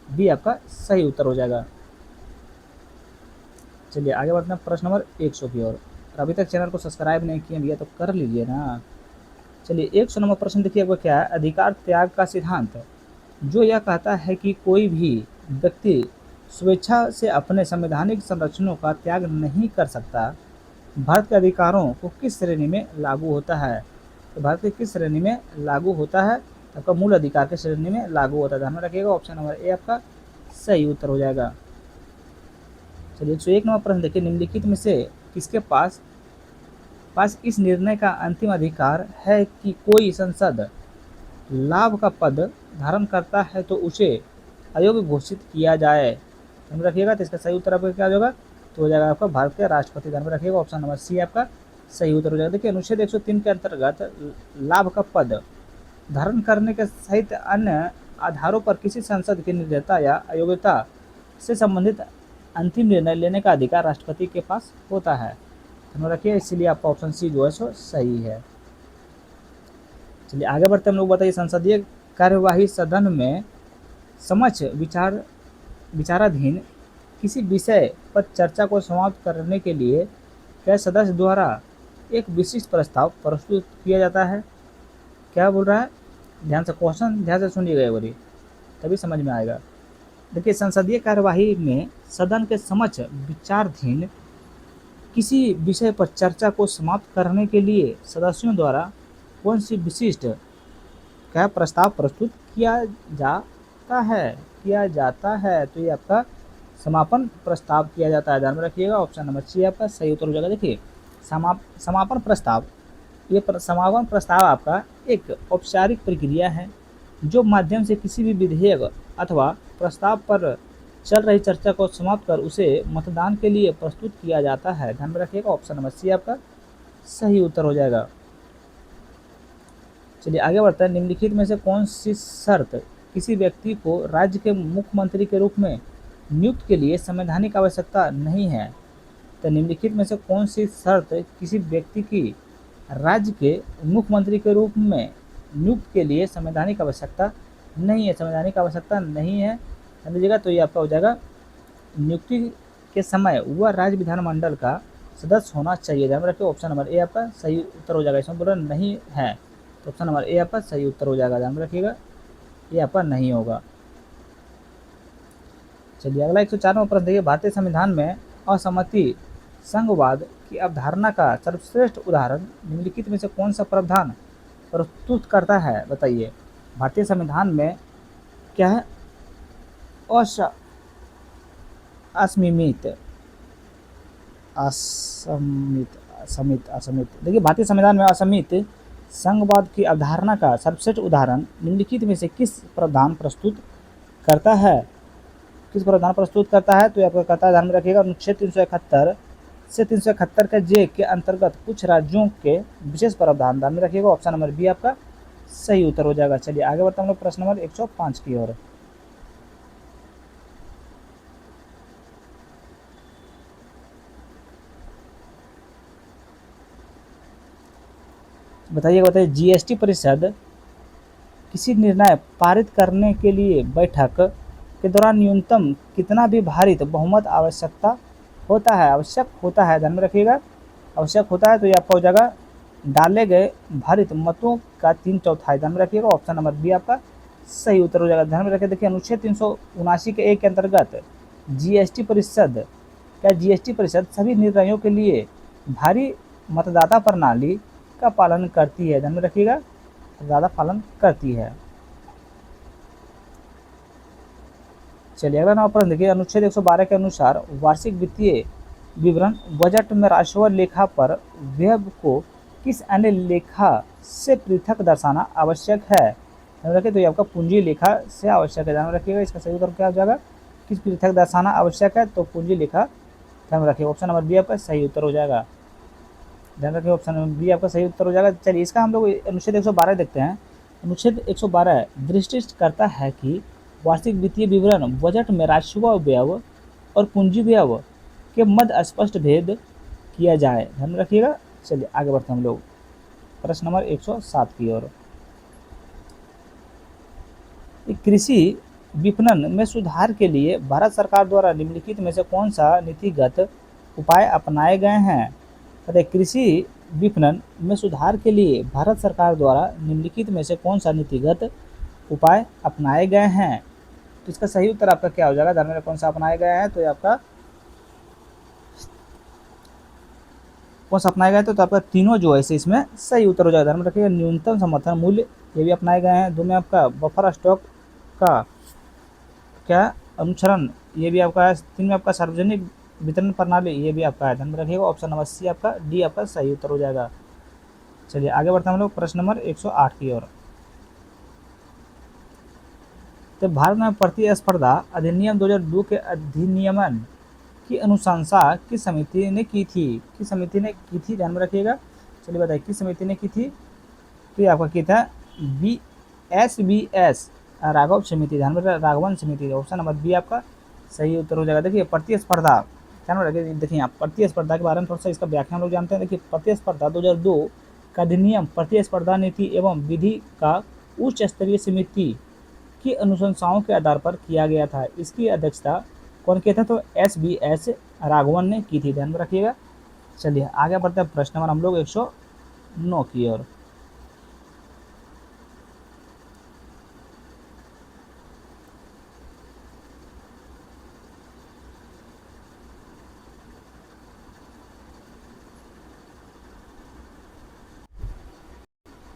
बी आपका सही उत्तर हो जाएगा। चलिए आगे बढ़ते हैं प्रश्न नंबर 100 की ओर। अभी तक चैनल को सब्सक्राइब नहीं किए भैया तो कर लीजिए ना। चलिए 100 नंबर प्रश्न देखिए आपका क्या है, अधिकार त्याग का सिद्धांत जो यह कहता है कि कोई भी व्यक्ति स्वेच्छा से अपने संवैधानिक संरक्षणों का त्याग नहीं कर सकता, भारत के अधिकारों को किस श्रेणी में लागू होता है। तो भारत के किस श्रेणी में लागू होता है, आपका मूल अधिकार के श्रेणी में लागू होता है। ध्यान में रखिएगा, ऑप्शन नंबर ए आपका सही उत्तर हो जाएगा। चलिए 101 नंबर प्रश्न देखिए, निम्नलिखित में से किसके पास इस निर्णय का अंतिम अधिकार है कि कोई संसद लाभ का पद धारण करता है तो उसे अयोग्य घोषित किया जाए। ध्यान में रखिएगा, तो इसका सही उत्तर आपका क्या हो जाएगा, तो हो जाएगा आपका भारत के राष्ट्रपति। ध्यान में रखिएगा, ऑप्शन नंबर सी आपका सही उत्तर हो जाएगा। देखिए, अनुच्छेद 103 के अंतर्गत लाभ का पद धारण करने के सहित अन्य आधारों पर किसी संसद की निर्दयता या अयोग्यता से संबंधित अंतिम निर्णय लेने का अधिकार राष्ट्रपति के पास होता है। ध्यान रखिए, इसलिए आपका ऑप्शन सी जो है सो सही है। चलिए आगे बढ़ते हम लोग बताइए, संसदीय कार्यवाही सदन में समक्ष विचाराधीन किसी विषय पर चर्चा को समाप्त करने के लिए क्या सदस्य द्वारा एक विशिष्ट प्रस्ताव प्रस्तुत किया जाता है। क्या बोल रहा है, ध्यान से क्वेश्चन ध्यान से सुनिएगा एक बारी, तभी समझ में आएगा। देखिए, संसदीय कार्यवाही में सदन के समक्ष विचाराधीन किसी विषय पर चर्चा को समाप्त करने के लिए सदस्यों द्वारा कौन सी विशिष्ट क्या प्रस्ताव प्रस्तुत किया जाता है, तो ये आपका समापन प्रस्ताव किया जाता है। ध्यान में रखिएगा, ऑप्शन नंबर सी आपका सही उत्तर हो जाएगा। देखिए, समापन प्रस्ताव, ये समापन प्रस्ताव आपका एक औपचारिक प्रक्रिया है जो माध्यम से किसी भी विधेयक अथवा प्रस्ताव पर चल रही चर्चा को समाप्त कर उसे मतदान के लिए प्रस्तुत किया जाता है। ध्यान में रखिएगा, ऑप्शन नंबर सी आपका सही उत्तर हो जाएगा। चलिए आगे बढ़ता है, निम्नलिखित में से कौन सी शर्त किसी व्यक्ति को राज्य के मुख्यमंत्री के रूप में नियुक्त के लिए संवैधानिक आवश्यकता नहीं है। तो निम्नलिखित में से कौन सी शर्त किसी व्यक्ति की राज्य के मुख्यमंत्री के रूप में नियुक्त के लिए संवैधानिक आवश्यकता नहीं है, संवैधानिक आवश्यकता नहीं है, ध्यान दीजिएगा। तो ये आपका हो जाएगा, नियुक्ति के समय वह राज्य विधानमंडल का सदस्य होना चाहिए। ध्यान रखिए, ऑप्शन नंबर ए आपका सही उत्तर हो जाएगा। इसमें बोला नहीं है, तो ऑप्शन नंबर ए आपका सही उत्तर हो जाएगा। ध्यान रखिएगा, ये आपका नहीं होगा। चलिए अगला 104वां प्रश्न देखिए, भारतीय संविधान में असहमति संघवाद की अवधारणा का सर्वश्रेष्ठ उदाहरण निम्नलिखित में से कौन सा प्रावधान प्रस्तुत करता है, बताइए। भारतीय संविधान में क्या है, असमित। देखिए, भारतीय संविधान में असमित संघवाद की अवधारणा का सर्वश्रेष्ठ उदाहरण निम्नलिखित में से किस प्रावधान प्रस्तुत करता है, तो ये आपका कहता है, ध्यान में रखिएगा, अनुच्छेद 371 से 371 के जे के अंतर्गत कुछ राज्यों के विशेष प्रावधान। ध्यान में रखिएगा, ऑप्शन नंबर बी आपका सही उत्तर हो जाएगा। चलिए आगे बढ़ते हैं हम लोग प्रश्न नंबर 105 की ओर। बताइए जीएसटी परिषद किसी निर्णय पारित करने के लिए बैठक के दौरान न्यूनतम कितना भी भारित बहुमत आवश्यक होता है, ध्यान में रखिएगा, आवश्यक होता है। तो ये आपका हो जाएगा डाले गए भारित मतों का 3/4, ध्यान में रखिएगा। ऑप्शन नंबर बी आपका सही उत्तर हो जाएगा। ध्यान में रखिए, देखिए अनुच्छेद 379 के 1 के अंतर्गत जीएसटी परिषद सभी निर्णयों के लिए भारी मतदाता प्रणाली का पालन करती है, ध्यान में रखिएगा, ज़्यादा पालन करती है। चलिए अगला नंबर प्रश्न देखिए, अनुच्छेद 112 के अनुसार वार्षिक वित्तीय विवरण बजट में राजस्व लेखा पर व्यय को किस अन्य लेखा से पृथक दर्शाना आवश्यक है, ध्यान रखिए। तो ये आपका पूंजी लेखा से आवश्यक है, ध्यान रखिएगा। इसका सही उत्तर क्या हो जाएगा, किस पृथक दर्शाना आवश्यक है, तो पूंजी लेखा, ध्यान रखिए। ऑप्शन नंबर बी आपका सही उत्तर हो जाएगा, ध्यान रखिए, ऑप्शन नंबर बी आपका सही उत्तर हो जाएगा। चलिए इसका हम लोग अनुच्छेद 112 देखते हैं। अनुच्छेद 112 दृष्टि करता है कि वार्षिक वित्तीय विवरण बजट में राजस्व व्यय और पूंजी व्यय के मध्य स्पष्ट भेद किया जाए, ध्यान रखिएगा। चलिए आगे बढ़ते हैं हम लोग प्रश्न नंबर 107 की ओर। कृषि विपणन में सुधार के लिए भारत सरकार द्वारा निम्नलिखित में से कौन सा नीतिगत उपाय अपनाए गए हैं। कृषि विपणन में सुधार के लिए भारत सरकार द्वारा निम्नलिखित में से कौन सा नीतिगत उपाय अपनाए गए हैं। तो इसका सही उत्तर आपका क्या हो जाएगा, ध्यान में कौन सा अपनाया गया है, तो ये आपका कौन सा अपनाया गया है, तो आपका तीनों जो है इसमें सही उत्तर हो जाएगा। ध्यान में रखिएगा, न्यूनतम समर्थन मूल्य ये भी अपनाए गए हैं। दो में आपका बफर स्टॉक का क्या अनुसरण ये भी आपका है। तीन में आपका सार्वजनिक वितरण प्रणाली ये भी आपका है, ध्यान में रखिएगा। ऑप्शन नंबर सी आपका डी आपका सही उत्तर हो जाएगा। चलिए आगे बढ़ते हैं हम लोग प्रश्न नंबर 108 की ओर। तो भारत में प्रतिस्पर्धा अधिनियम 2002 के अधिनियमन की अनुशंसा किस समिति ने की थी, किस समिति ने की थी, ध्यान में रखिएगा। चलिए बताइए किस समिति ने की थी, तो आपका की था SBS राघव समिति, ध्यान में राघवन समिति। ऑप्शन नंबर बी आपका सही उत्तर हो जाएगा। देखिए प्रतिस्पर्धा, ध्यान में रखिए, देखिए यहाँ प्रतिस्पर्धा के बारे में थोड़ा सा इसका व्याख्या हम लोग जानते हैं। देखिए प्रतिस्पर्धा 2002 का अधिनियम प्रतिस्पर्धा नीति एवं विधि का उच्च स्तरीय समिति की अनुशंसाओं के आधार पर किया गया था। इसकी अध्यक्षता कौन किया था, तो SBS राघवन ने की थी, ध्यान में रखिएगा। चलिए आगे बढ़ते हैं प्रश्न नंबर हम लोग 109 की ओर।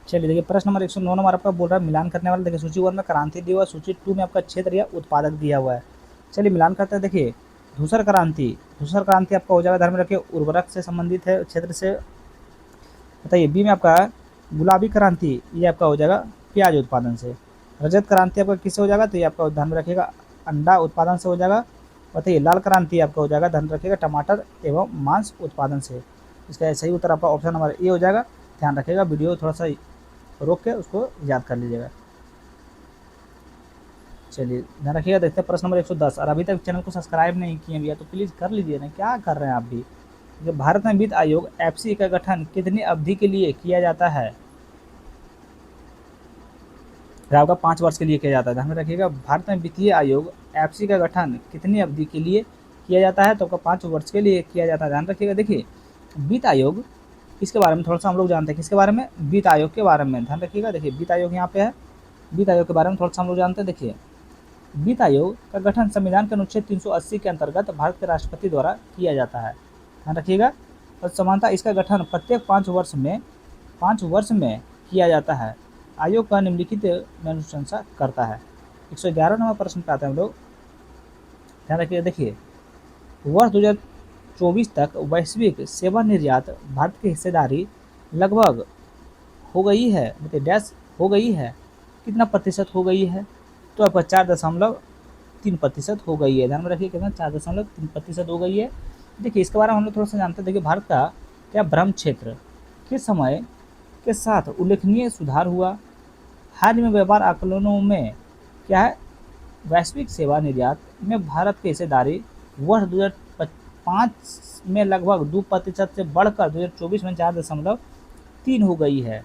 चलिए देखिए प्रश्न नंबर 109 नंबर आपका बोल रहा है मिलान करने वाला। देखिए सूची 1 में क्रांति दिवस, सूची 2 में आपका क्षेत्र या उत्पादक दिया हुआ है। चलिए मिलान करते हैं। देखिए धूसर क्रांति आपका हो जाएगा, ध्यान में रखिए, उर्वरक से संबंधित है क्षेत्र से। बताइए बी में आपका गुलाबी क्रांति ये आपका हो जाएगा प्याज उत्पादन से। रजत क्रांति आपका किससे हो जाएगा, तो ये आपका ध्यान में रखिएगा अंडा उत्पादन से हो जाएगा। बताइए लाल क्रांति आपका हो जाएगा, ध्यान रखिएगा टमाटर एवं मांस उत्पादन से। इसका सही उत्तर आपका ऑप्शन नंबर ए हो जाएगा। ध्यान रखिएगा, वीडियो थोड़ा सा रोक के उसको याद कर लीजिएगा। चलिए ध्यान रखिएगा, देखते हैं प्रश्न नंबर 110। और अभी तक चैनल को सब्सक्राइब नहीं किए भैया तो प्लीज़ कर लीजिए ना, क्या कर रहे हैं आप भी। भारत में वित्त आयोग एफसी का गठन कितनी अवधि के लिए किया जाता है, आपका 5 वर्ष के लिए किया जाता है, ध्यान में रखिएगा। भारत में वित्तीय आयोग एफसी का गठन कितनी अवधि के लिए किया जाता है, तो आपका 5 वर्ष के लिए किया जाता है, ध्यान रखिएगा। देखिए वित्त आयोग इसके बारे में थोड़ा सा हम लोग जानते हैं, किसके बारे में, वित्त आयोग के बारे में, ध्यान रखिएगा। देखिए वित्त आयोग यहाँ पे है, वित्त आयोग के बारे में थोड़ा सा हम लोग जानते हैं। देखिए वित्त आयोग का गठन संविधान के अनुच्छेद 380 के अंतर्गत भारत के राष्ट्रपति द्वारा किया जाता है, ध्यान रखिएगा। और समानता इसका गठन प्रत्येक 5 वर्ष में किया जाता है। आयोग का निम्नलिखित में अनुशंसा करता है। 111 नंबर प्रश्न पे आते हैं हम लोग, ध्यान रखिए। देखिए वर्ष 2024 तक वैश्विक सेवा निर्यात भारत की हिस्सेदारी लगभग हो गई है, मतलब डैश हो गई है, कितना प्रतिशत हो गई है, तो आपका 4.3% हो गई है, ध्यान में रखिए कितना 4.3% हो गई है। देखिए इसके बारे में हम लोग थोड़ा सा जानते हैं। देखिए भारत का क्या ब्रह्म क्षेत्र के समय के साथ उल्लेखनीय सुधार हुआ, हाल ही में व्यापार आकलनों में क्या है, वैश्विक सेवा निर्यात में भारत की हिस्सेदारी वर्ष 2005 में लगभग 2% से बढ़कर 2024 में 4.3 हो गई है।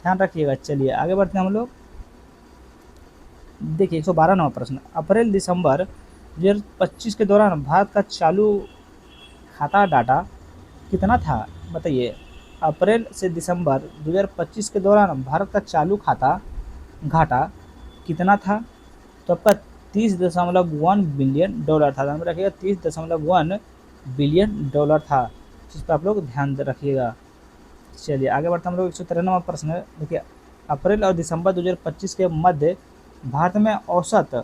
ध्यान रखिएगा। चलिए आगे बढ़ते हैं हम लोग। देखिए 112 नंबर प्रश्न, अप्रैल दिसंबर 2025 के दौरान भारत का चालू खाता डाटा कितना था? बताइए। अप्रैल से दिसंबर 2025 के दौरान भारत का चालू खाता घाटा कितना था? तो आपका 30.1 बिलियन डॉलर था। ध्यान में रखिएगा 30.1 बिलियन डॉलर था, जिस पर आप लोग ध्यान रखिएगा। चलिए आगे बढ़ते हम लोग 193वां प्रश्न है। देखिए अप्रैल और दिसंबर 2025 के मध्य भारत में औसत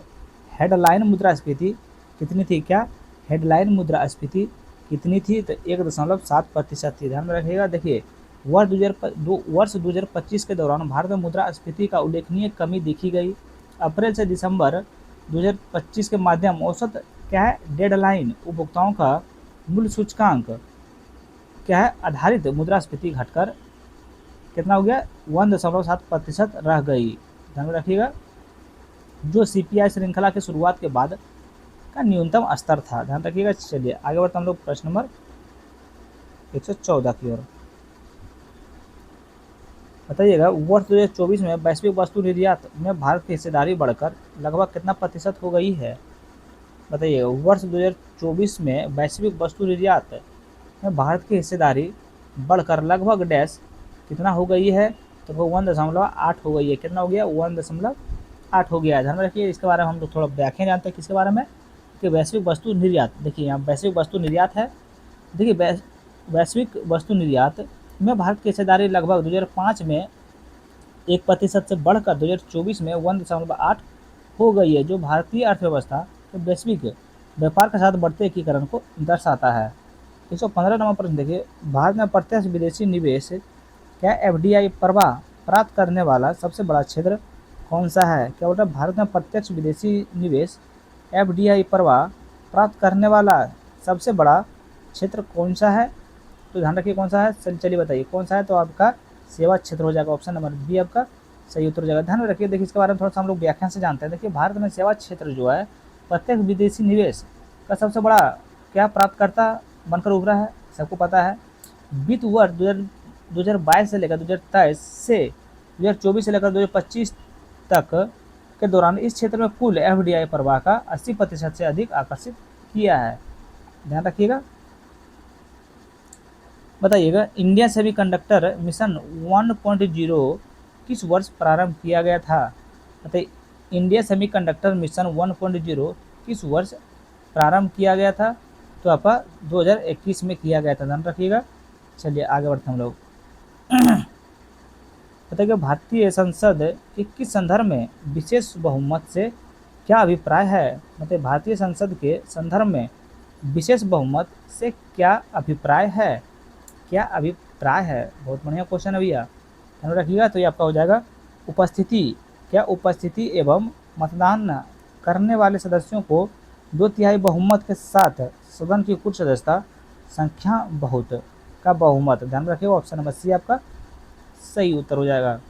हेडलाइन मुद्रास्फीति कितनी थी? क्या हेडलाइन मुद्रास्फीति कितनी थी? तो 1.7% थी। ध्यान में रखिएगा। देखिए वर्ष 2025 के दौरान भारत में मुद्रास्फीति का उल्लेखनीय कमी देखी गई। अप्रैल से दिसंबर 2025 के माध्यम औसत क्या है, डेडलाइन उपभोक्ताओं का मूल्य सूचकांक क्या है, आधारित मुद्रास्फीति घटकर कितना हो गया? 1.7% रह गई। ध्यान में रखिएगा, जो सीपीआई श्रृंखला की शुरुआत के बाद का न्यूनतम स्तर था। ध्यान रखिएगा। चलिए आगे बढ़ते हम लोग प्रश्न नंबर 114 की ओर। बताइएगा वर्ष 2024 में वैश्विक वस्तु निर्यात में भारत की हिस्सेदारी बढ़कर लगभग कितना प्रतिशत हो गई है? बताइएगा वर्ष 2024 में वैश्विक वस्तु निर्यात में भारत की हिस्सेदारी बढ़कर लगभग डैश कितना हो गई है? तो वो 1.8 हो गई है। कितना हो गया? 1.8 हो गया है। ध्यान में रखिए। इसके बारे में हम लोग थोड़ा व्याख्या जानते हैं। किसके बारे में? कि वैश्विक वस्तु निर्यात। देखिए यहाँ वैश्विक वस्तु निर्यात है। देखिए वैश्विक वस्तु निर्यात में भारत की हिस्सेदारी लगभग 2005 में 1% से बढ़कर 2024 में 1.8 हो गई है, जो भारतीय अर्थव्यवस्था के वैश्विक व्यापार के साथ बढ़ते एकीकरण को दर्शाता है। 115 नंबर प्रश्न देखिए, भारत में प्रत्यक्ष विदेशी निवेश क्या एफडीआई प्रवाह प्राप्त करने वाला सबसे बड़ा क्षेत्र कौन सा है? क्या बोलता है? भारत में प्रत्यक्ष विदेशी निवेश एफडीआई प्रवाह प्राप्त करने वाला सबसे बड़ा क्षेत्र कौन सा है? तो ध्यान रखिए कौन सा है। चलिए बताइए कौन सा है। तो आपका सेवा क्षेत्र हो जाएगा। ऑप्शन नंबर बी आपका सही उत्तर हो जाएगा। ध्यान रखिए। देखिए इसके बारे में थोड़ा सा हम लोग व्याख्यान से जानते हैं। देखिए भारत में सेवा क्षेत्र जो है प्रत्यक्ष विदेशी निवेश का सबसे बड़ा क्या प्राप्तकर्ता बनकर उभरा है, सबको पता है। वित्त वर्ष 2022 से लेकर 2023 से 2024 से लेकर 2025 तक के दौरान इस क्षेत्र में कुल एफडीआई प्रवाह का 80% से अधिक आकर्षित किया है। ध्यान रखिएगा। बताइएगा इंडिया सेमीकंडक्टर मिशन 1.0 किस वर्ष प्रारंभ किया गया था? बताइए इंडिया सेमीकंडक्टर मिशन 1.0 किस वर्ष प्रारंभ किया गया था? तो आपका 2021 में किया गया था। ध्यान रखिएगा। चलिए आगे बढ़ते हम लोग। बताइए भारतीय संसद के किस संदर्भ में विशेष बहुमत से क्या अभिप्राय है? मतलब भारतीय संसद के संदर्भ में विशेष बहुमत से क्या अभिप्राय है? क्या अभिप्राय है? बहुत बढ़िया क्वेश्चन है भैया। ध्यान रखिएगा। तो ये आपका हो जाएगा उपस्थिति। क्या उपस्थिति एवं मतदान करने वाले सदस्यों को 2/3 बहुमत के साथ सदन की कुल सदस्यता संख्या बहुत का बहुमत। ध्यान रखिएगा। ऑप्शन नंबर सी आपका सही उत्तर हो जाएगा।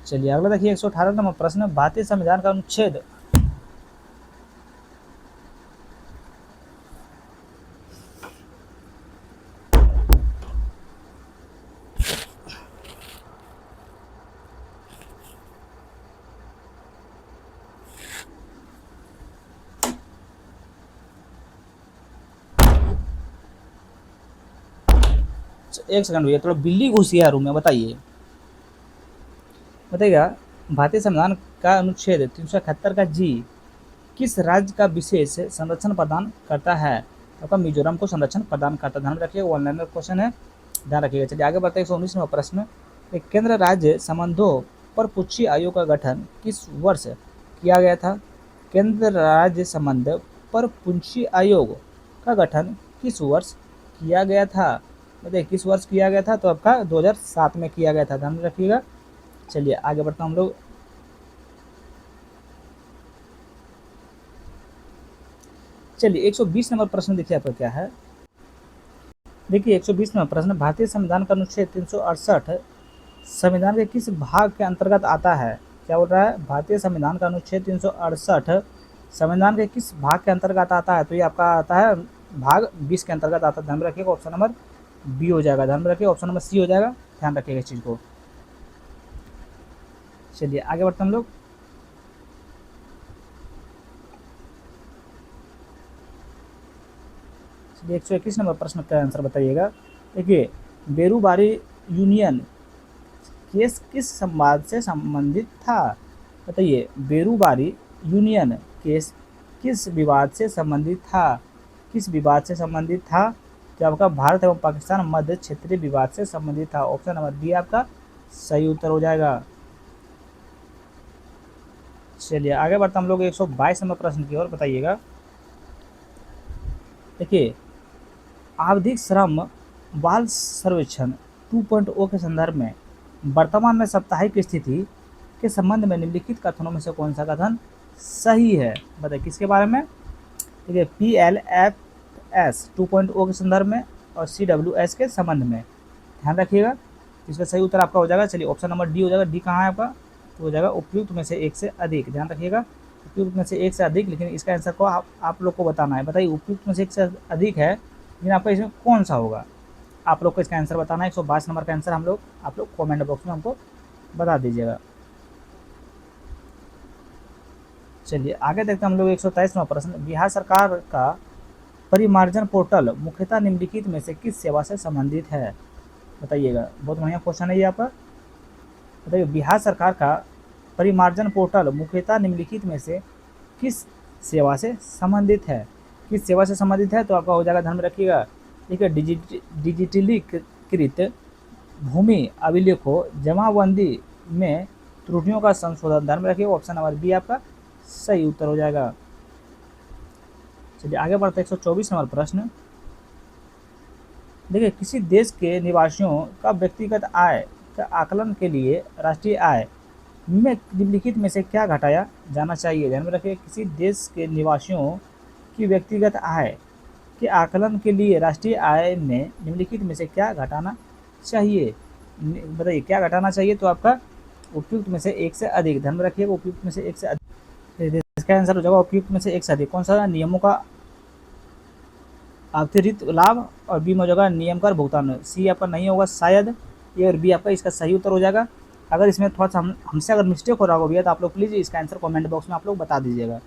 चलिए अगला देखिए 118 नंबर प्रश्न, भारतीय संविधान का अनुच्छेद 1 सेकंड भैया, थोड़ा बिल्ली घुसी है रूम में। बताइएगा भारतीय संविधान का अनुच्छेद 371 का जी किस राज्य का विशेष संरक्षण प्रदान करता है? आपका मिजोरम को संरक्षण प्रदान करता है। ध्यान रखिएगा। ऑनलाइन क्वेश्चन है, ध्यान रखिएगा। चलिए आगे बढ़ते हैं 119वां प्रश्न, केंद्र राज्य संबंधों पर पुच्छी आयोग का गठन किस वर्ष किया गया था? केंद्र राज्य संबंध पर पुच्छी आयोग का गठन किस वर्ष किया गया था? बताइए किस वर्ष किया गया था? तो आपका 2007 में किया गया था। ध्यान रखिएगा। चलिए आगे बढ़ते हम लोग। चलिए 120 नंबर प्रश्न देखिए आपका क्या है। देखिए 120 नंबर प्रश्न, भारतीय संविधान का अनुच्छेद 368 संविधान के किस भाग के अंतर्गत आता है? क्या बोल रहा है? भारतीय संविधान का अनुच्छेद 368 संविधान के किस भाग के अंतर्गत आता है? तो ये आपका आता है भाग 20 के अंतर्गत आता है। ध्यान में रखिएगा, ऑप्शन नंबर बी हो जाएगा। ध्यान में रखिएगा, ऑप्शन नंबर सी हो जाएगा। ध्यान रखिएगा इस चीज़ को। चलिए आगे बढ़ते हम लोग। चलिए 121 नंबर प्रश्न का आंसर बताइएगा। देखिए, बेरूबारी यूनियन केस किस संवाद से संबंधित था? बताइए, बेरूबारी यूनियन केस किस विवाद से संबंधित था? किस विवाद से संबंधित था? तो आपका भारत एवं पाकिस्तान मध्य क्षेत्रीय विवाद से संबंधित था। ऑप्शन नंबर बी आपका सही उत्तर हो जाएगा। चलिए आगे बढ़ते हम लोग 122 नंबर प्रश्न की ओर। बताइएगा, देखिए, आवधिक श्रम बाल सर्वेक्षण 2.0 के संदर्भ में वर्तमान में साप्ताहिक स्थिति के संबंध में निम्नलिखित कथनों में से कौन सा कथन सही है? बताइए किसके बारे में? देखिए, PLFS 2.0 के संदर्भ में और CWS के संबंध में। ध्यान रखिएगा, इसका सही उत्तर आपका हो जाएगा। चलिए ऑप्शन नंबर डी हो जाएगा। डी कहाँ है आपका? तो हो जाएगा उपयुक्त में से एक से अधिक। ध्यान रखिएगा, उपयुक्त में से एक से अधिक, लेकिन इसका आंसर को आप लोग को बताना है। बताइए, उपयुक्त में से एक से अधिक है, लेकिन आपका इसमें कौन सा होगा? आप लोग को इसका आंसर बताना है। 122 नंबर का आंसर आप लोग कमेंट बॉक्स में हमको बता दीजिएगा। चलिए आगे देखते हैं हम लोग 123 नंबर प्रश्न। बिहार सरकार का परिमार्जन पोर्टल मुख्यतः निम्नलिखित में से किस सेवा से संबंधित है? बताइएगा, बहुत बढ़िया क्वेश्चन है ये आपका। बताइए, बिहार सरकार का परिमार्जन पोर्टल मुख्यतः निम्नलिखित में से किस सेवा से संबंधित है? किस सेवा से संबंधित है? तो आपका हो जाएगा, ध्यान में रखिएगा, ठीक है, डिजिटलीकृत भूमि अभिलेखों जमाबंदी में त्रुटियों का संशोधन। ध्यान में रखिएगा, ऑप्शन नंबर बी आपका सही उत्तर हो जाएगा। चलिए आगे बढ़ते 124 नंबर प्रश्न। देखिए, किसी देश के निवासियों का व्यक्तिगत आय का आकलन के लिए राष्ट्रीय आय में निम्नलिखित में से क्या घटाया जाना चाहिए? ध्यान में रखिए, किसी देश के निवासियों की व्यक्तिगत आय के आकलन के लिए राष्ट्रीय आय में निम्नलिखित में से क्या घटाना चाहिए? बताइए क्या घटाना चाहिए? तो आपका उपयुक्त में से एक से अधिक। ध्यान में रखिएगा, उपयुक्त में से एक से अधिक। इसका आंसर हो जाएगा उपयुक्त में से एक से अधिक। कौन सा? नियमों का अतिरिक्त लाभ, और बी में हो जाएगा नियम कर भुगतान। सी आपका नहीं होगा शायद, ए और बी आपका इसका सही उत्तर हो जाएगा। अगर इसमें थोड़ा सा हमसे अगर मिस्टेक हो रहा होगा भैया, तो आप लोग प्लीज़ इसका आंसर कमेंट बॉक्स में आप लोग बता दीजिएगा।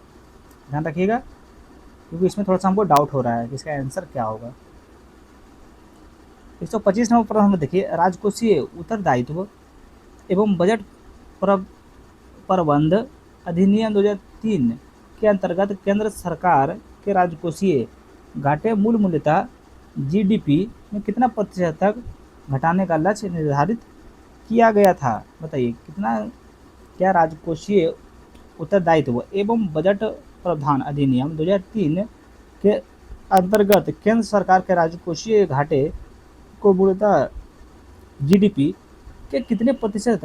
ध्यान रखिएगा, क्योंकि इसमें थोड़ा सा हमको डाउट हो रहा है कि इसका आंसर क्या होगा। 125 नंबर प्रश्न देखिए, राजकोषीय उत्तरदायित्व एवं बजट प्रबंध अधिनियम 2003 के अंतर्गत केंद्र सरकार के राजकोषीय घाटे मूल्यतः GDP में कितना प्रतिशत तक घटाने का लक्ष्य निर्धारित किया गया था? बताइए कितना? क्या राजकोषीय उत्तरदायित्व एवं बजट प्रावधान अधिनियम 2003 के अंतर्गत केंद्र सरकार के राजकोषीय घाटे को मूलतः GDP के कितने प्रतिशत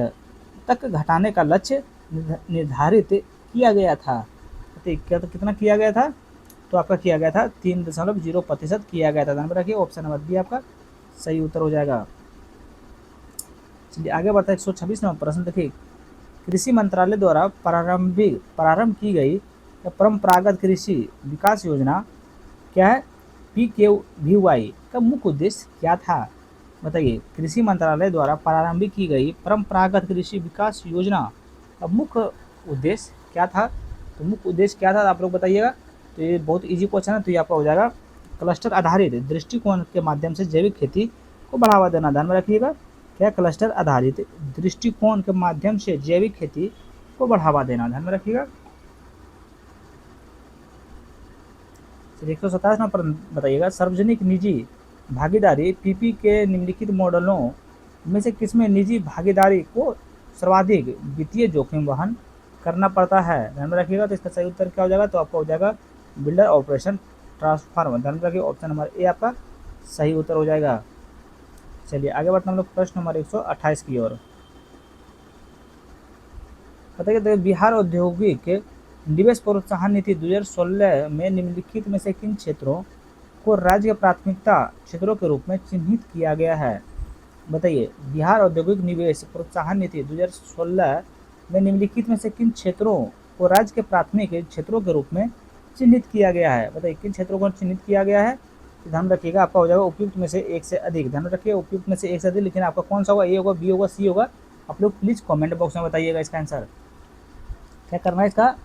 तक घटाने का लक्ष्य निर्धारित किया गया था? तो कितना किया गया था? तो आपका किया गया था 3.0% किया गया था। ध्यान में रखिए, ऑप्शन नंबर बी आपका सही उत्तर हो जाएगा। चलिए आगे बढ़ता है 126 नंबर प्रश्न। देखिए, कृषि मंत्रालय द्वारा प्रारंभ की गई परंपरागत कृषि विकास योजना क्या है? PKVY का मुख्य उद्देश्य क्या था? बताइए, कृषि मंत्रालय द्वारा प्रारंभ की गई परंपरागत कृषि विकास योजना का मुख्य उद्देश्य क्या था? तो मुख्य उद्देश्य क्या था आप लोग बताइएगा। तो ये बहुत इजी क्वेश्चन है, तो ये आपका हो जाएगा क्लस्टर आधारित दृष्टिकोण के माध्यम से जैविक खेती को बढ़ावा देना। ध्यान में रखिएगा, क्या? क्लस्टर आधारित दृष्टिकोण के माध्यम से जैविक खेती को बढ़ावा देना। ध्यान में रखिएगा। 127 नंबर बताइएगा, सार्वजनिक निजी भागीदारी PP के निम्नलिखित मॉडलों में से किसमें निजी भागीदारी को सर्वाधिक वित्तीय जोखिम वहन करना पड़ता है? ध्यान में रखिएगा। तो इसका सही उत्तर क्या हो जाएगा? तो आपका हो जाएगा बिल्डर ऑपरेशन ट्रांसफार्मर। ध्यान में रखिए, ऑप्शन नंबर ए आपका सही उत्तर हो जाएगा। चलिए आगे बढ़ते हम लोग प्रश्न नंबर 128 की ओर। बताइए, तो बिहार औद्योगिक निवेश प्रोत्साहन नीति 2016 में निम्नलिखित में से किन क्षेत्रों को राज्य प्राथमिकता क्षेत्रों के रूप में चिन्हित किया गया है? बताइए, बिहार औद्योगिक निवेश प्रोत्साहन नीति 2016 में निम्नलिखित में से किन क्षेत्रों को राज्य के प्राथमिक क्षेत्रों के रूप में चिन्हित किया गया है? बताइए, किन क्षेत्रों को चिन्हित किया गया है? तो ध्यान रखिएगा, आपका हो जाएगा उपयुक्त में से एक से अधिक। ध्यान रखिए, उपयुक्त में से एक से अधिक, लेकिन आपका कौन सा होगा? ए होगा, बी होगा, सी होगा? आप लोग प्लीज कमेंट बॉक्स में बताइएगा इसका आंसर। क्या करना है इसका?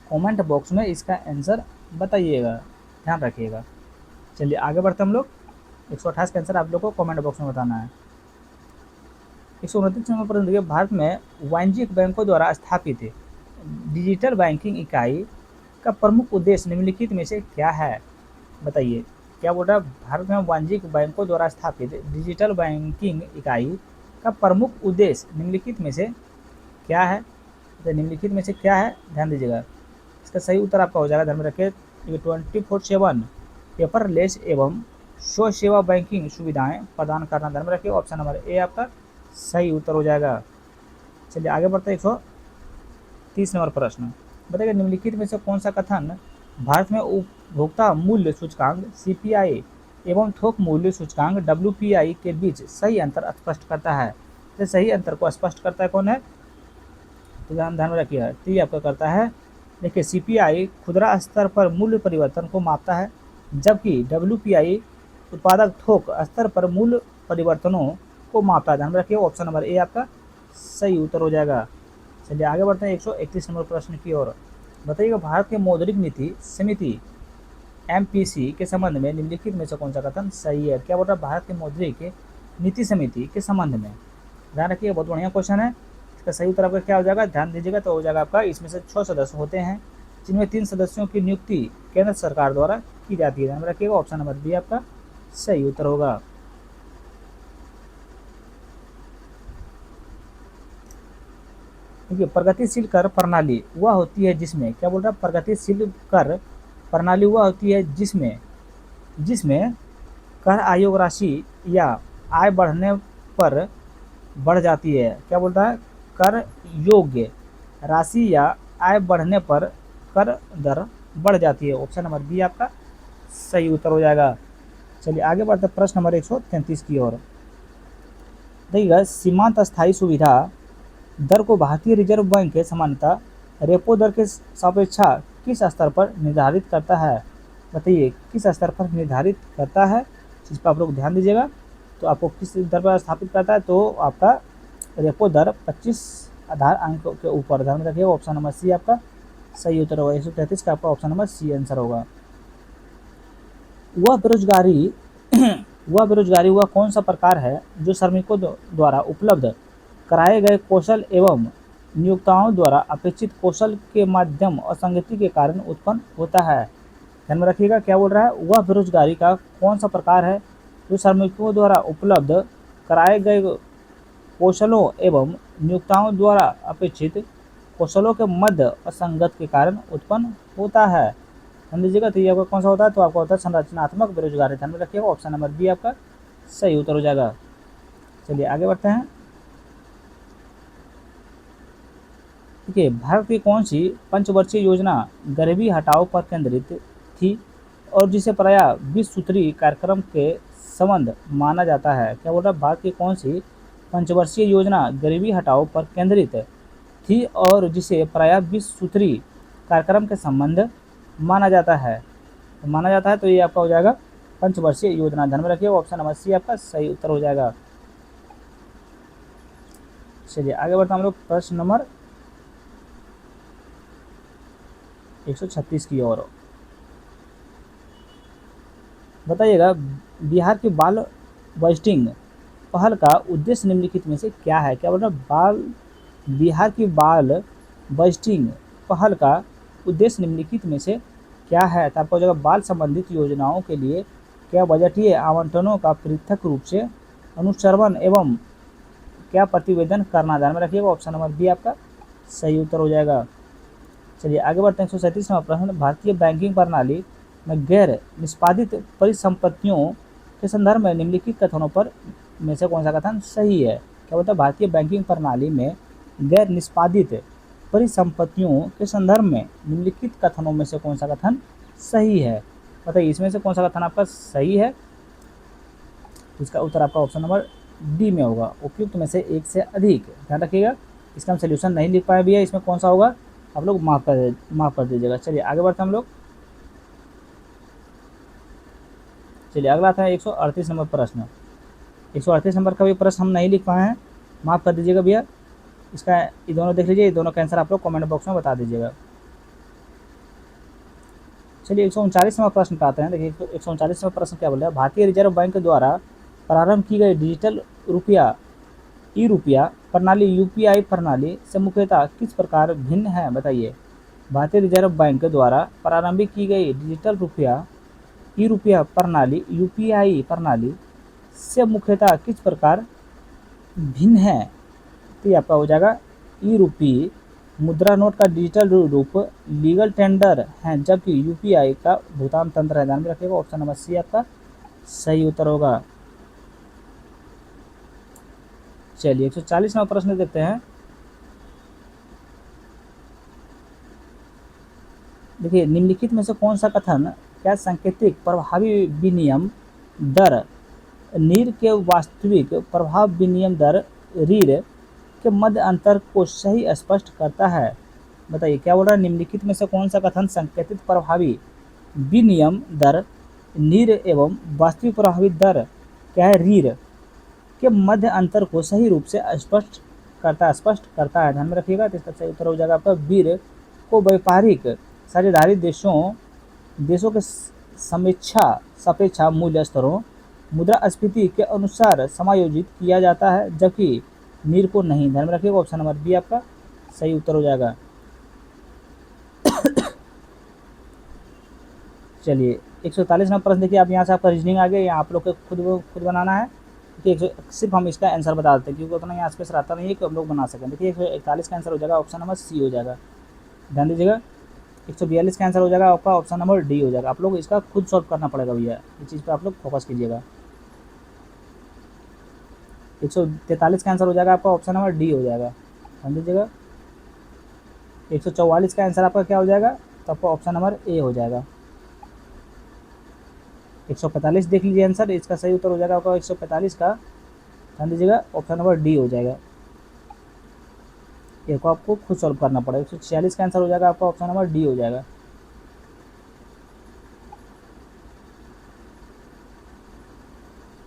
कमेंट बॉक्स में इसका आंसर बताइएगा, ध्यान रखिएगा। चलिए आगे बढ़ते हम लोग। 128 का आंसर आप लोग को कमेंट बॉक्स में बताना है। 129 नंबर प्रश्न देखिए, भारत में वाणिज्यिक बैंकों द्वारा स्थापित डिजिटल बैंकिंग इकाई का प्रमुख उद्देश्य निम्नलिखित में से क्या है? बताइए, क्या बोल रहा है? भारत में वाणिज्यिक बैंकों द्वारा स्थापित डिजिटल बैंकिंग इकाई का प्रमुख उद्देश्य निम्नलिखित में से क्या है? तो निम्नलिखित में से क्या है, ध्यान दीजिएगा। इसका सही उत्तर आपका हो जाएगा, ध्यान में रखिए, 24/7 पेपरलेस एवं स्व सेवा बैंकिंग सुविधाएं प्रदान करना। ध्यान में रखिए, ऑप्शन नंबर ए आपका सही उत्तर हो जाएगा। चलिए आगे बढ़ते हैं। 130 नंबर प्रश्न बताइए, निम्नलिखित में से कौन सा कथन भारत में उपभोक्ता मूल्य सूचकांक CPI एवं थोक मूल्य सूचकांक WPI के बीच सही अंतर स्पष्ट करता है? तो सही अंतर को स्पष्ट करता है कौन है? तो ध्यान में रखिए, टी आपका करता है। देखिए, CPI खुदरा स्तर पर मूल्य परिवर्तन को मापता है, जबकि WPI उत्पादक थोक स्तर पर मूल्य परिवर्तनों को मापता है। ध्यान में रखिए, ऑप्शन नंबर ए आपका सही उत्तर हो जाएगा। चलिए आगे बढ़ते हैं 131 नंबर प्रश्न की ओर। बताइएगा, भारत के मौद्रिक नीति समिति MPC के संबंध में निम्नलिखित में से कौन सा कथन सही है? क्या बोल रहा है? भारत के मौद्रिक नीति समिति के संबंध में, ध्यान रखिए, बहुत बढ़िया क्वेश्चन है। इसका सही उत्तर आपका क्या हो जाएगा? ध्यान दीजिएगा, तो हो जाएगा आपका, इसमें से 6 सदस्य होते हैं, जिनमें 3 सदस्यों की नियुक्ति केंद्र सरकार द्वारा की जाती है। ध्यान रखिएगा, ऑप्शन नंबर बी आपका सही उत्तर होगा। देखिए, प्रगतिशील कर प्रणाली वह होती है जिसमें, क्या बोल रहा है? प्रगतिशील कर प्रणाली वह होती है जिसमें कर आयोग राशि या आय बढ़ने पर बढ़ जाती है। क्या बोल रहा है? कर योग्य राशि या आय बढ़ने पर कर दर बढ़ जाती है। ऑप्शन नंबर बी आपका सही उत्तर हो जाएगा। चलिए आगे बढ़ते प्रश्न नंबर 133 की ओर। देखिएगा, सीमांत अस्थायी सुविधा दर को भारतीय रिजर्व बैंक के सामान्यतः रेपो दर के सापेक्षा किस स्तर पर निर्धारित करता है? बताइए, किस स्तर पर निर्धारित करता है? इस पर आप लोग ध्यान दीजिएगा। तो आपको किस दर पर स्थापित करता है? तो आपका रेपो दर 25 आधार अंक के ऊपर। ध्यान रखिएगा, ऑप्शन नंबर सी आपका सही उत्तर होगा। 133 का आपका ऑप्शन नंबर सी आंसर होगा। वह बेरोजगारी वह कौन सा प्रकार है जो श्रमिकों द्वारा उपलब्ध कराए गए कौशल एवं नियोक्ताओं द्वारा अपेक्षित कौशल के माध्यम असंगति के कारण उत्पन्न होता है? ध्यान में रखिएगा, क्या बोल रहा है? वह बेरोजगारी का कौन सा प्रकार है जो श्रमिकों द्वारा उपलब्ध कराए गए कौशलों एवं नियोक्ताओं द्वारा अपेक्षित कौशलों के मध्य असंगत के कारण उत्पन्न होता है? ध्यान दीजिएगा, तो ये आपका कौन सा होता है? तो आपका होता है संरचनात्मक बेरोजगारी। ध्यान में रखिएगा, ऑप्शन नंबर बी आपका सही उत्तर हो जाएगा। चलिए आगे बढ़ते हैं। देखिए, भारत की कौन सी पंचवर्षीय योजना गरीबी हटाओ पर केंद्रित थी और जिसे प्रायः 20 सूत्री कार्यक्रम के संबंध माना जाता है? क्या बोल रहा है? भारत की कौन सी पंचवर्षीय योजना गरीबी हटाओ पर केंद्रित थी और जिसे प्रायः 20 सूत्री कार्यक्रम के संबंध माना जाता है? तो ये आपका हो जाएगा पंचवर्षीय योजना। ध्यान में रखिए, ऑप्शन नंबर सी आपका सही उत्तर हो जाएगा। चलिए आगे बढ़ते हम लोग प्रश्न नंबर 136 की ओर। बताइएगा, बिहार की बाल बजटिंग पहल का उद्देश्य निम्नलिखित में से क्या है? क्या बोल रहा है? बिहार की बाल बजटिंग पहल का उद्देश्य निम्नलिखित में से क्या है? तो आपको जगह बाल संबंधित योजनाओं के लिए क्या बजटीय आवंटनों का पृथक रूप से अनुश्रवण एवं क्या प्रतिवेदन करना? ध्यान में रखिएगा, ऑप्शन नंबर बी आपका सही उत्तर हो जाएगा। चलिए आगे बढ़ते हैं। 137 नंबर प्रश्न, भारतीय बैंकिंग प्रणाली में गैर निष्पादित परिसंपत्तियों के संदर्भ में निम्नलिखित कथनों पर में से कौन सा कथन सही है? क्या बोलता है? भारतीय बैंकिंग प्रणाली में गैर निष्पादित परिसंपत्तियों के संदर्भ में निम्नलिखित कथनों में से कौन सा कथन सही है? बताइए, इसमें से कौन सा कथन आपका सही है? इसका उत्तर आपका ऑप्शन नंबर डी में होगा, उपयुक्त में से एक से अधिक। ध्यान रखिएगा, इसका हम सोल्यूशन नहीं लिख पाए भैया, इसमें कौन सा होगा आप लोग माफ़ कर दीजिएगा। चलिए आगे बढ़ते हैं हम लोग। चलिए अगला आता है 138 नंबर प्रश्न। 138 नंबर का भी प्रश्न हम नहीं लिख पाए हैं, माफ़ कर दीजिएगा भैया। इसका ये दोनों देख लीजिए, ये दोनों का आंसर आप लोग कमेंट बॉक्स में बता दीजिएगा। चलिए 139 नंबर प्रश्न पे आते हैं। देखिए 139 नंबर प्रश्न क्या बोल रहा है, भारतीय रिजर्व बैंक द्वारा प्रारंभ की गई डिजिटल रुपया ई रुपया प्रणाली यूपीआई प्रणाली से मुख्यतः किस प्रकार भिन्न है, बताइए। भारतीय रिजर्व बैंक द्वारा प्रारंभिक की गई डिजिटल रुपया ई रुपया प्रणाली यूपीआई प्रणाली से मुख्यतः किस प्रकार भिन्न है। तो ये आपका हो जाएगा ई रुपी मुद्रा नोट का डिजिटल रूप लीगल टेंडर है, जबकि यूपीआई का भुगतान तंत्र है। ध्यान में रखिएगा, ऑप्शन नंबर सी आपका सही उत्तर होगा। चलिए 140 नंबर प्रश्न देखते हैं। देखिए निम्नलिखित में से कौन सा कथन क्या सांकेतिक प्रभावी विनिमय दर नीर के वास्तविक प्रभाव विनिमय दर रीर के मध्य अंतर को सही स्पष्ट करता है, बताइए। क्या बोल रहा है, निम्नलिखित में से कौन सा कथन सांकेतिक प्रभावी विनिमय दर नीर एवं वास्तविक प्रभावी दर क्या है रीर के मध्य अंतर को सही रूप से स्पष्ट करता है। ध्यान में रखिएगा, तो इसका सही उत्तर हो जाएगा आपका वीर को व्यापारिक साझेदारी देशों के सापेक्षा मूल्य स्तरों मुद्रास्फीति के अनुसार समायोजित किया जाता है, जबकि नीर को नहीं। ध्यान में रखिएगा, ऑप्शन नंबर बी आपका सही उत्तर हो जाएगा। चलिए 141 नंबर प्रश्न देखिए, आप यहाँ से आपका रीजनिंग आ गया, यहाँ आप लोग को खुद बनाना है। देखिए सिर्फ हम इसका आंसर बता देते हैं, क्योंकि उतना यहाँ स्पेस रहता नहीं है कि हम लोग बना सकें। देखिए 141 का आंसर हो जाएगा ऑप्शन नंबर सी हो जाएगा। ध्यान दीजिएगा, 142 का आंसर हो जाएगा आपका ऑप्शन नंबर डी हो जाएगा। आप लोग इसका खुद सॉल्व करना पड़ेगा भैया, इस चीज़ पर आप लोग फोकस कीजिएगा। 143 का आंसर हो जाएगा आपका ऑप्शन नंबर डी हो जाएगा। ध्यान दीजिएगा, 144 का आंसर आपका क्या हो जाएगा, तो आपका ऑप्शन नंबर ए हो जाएगा। 145 देख लीजिए आंसर, इसका सही उत्तर हो जाएगा आपका 145 का। ध्यान दीजिएगा, ऑप्शन नंबर डी हो जाएगा। ये को आपको खुद सॉल्व करना पड़ेगा। 146 का आंसर हो जाएगा आपका ऑप्शन नंबर डी हो जाएगा।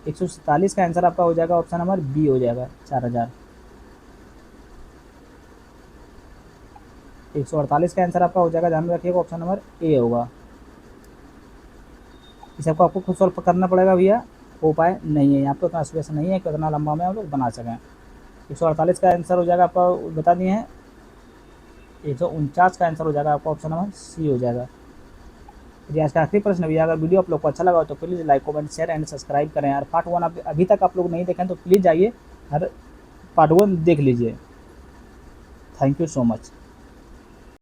147 का आंसर आपका हो जाएगा ऑप्शन नंबर बी हो जाएगा 4000। 148 का आंसर आपका हो जाएगा, ध्यान में रखिएगा, ऑप्शन नंबर ए होगा। इस सबको आपको खुद सॉल्व करना पड़ेगा भैया, हो पाए नहीं है, यहाँ पे उतना स्पेस नहीं है कि उतना लंबा में हम लोग बना सकें। 148 का आंसर हो जाएगा आपका बता दिए हैं। 149 का आंसर हो जाएगा आपका ऑप्शन नंबर सी हो जाएगा। यदि आज का आखिरी प्रश्न भैया, अगर वीडियो आप लोग को अच्छा लगा हो तो please like comment share and subscribe करें। और पार्ट 1 अभी तक आप लोग नहीं देखें तो प्लीज़ जाइए और पार्ट 1 देख लीजिए। Thank you so much.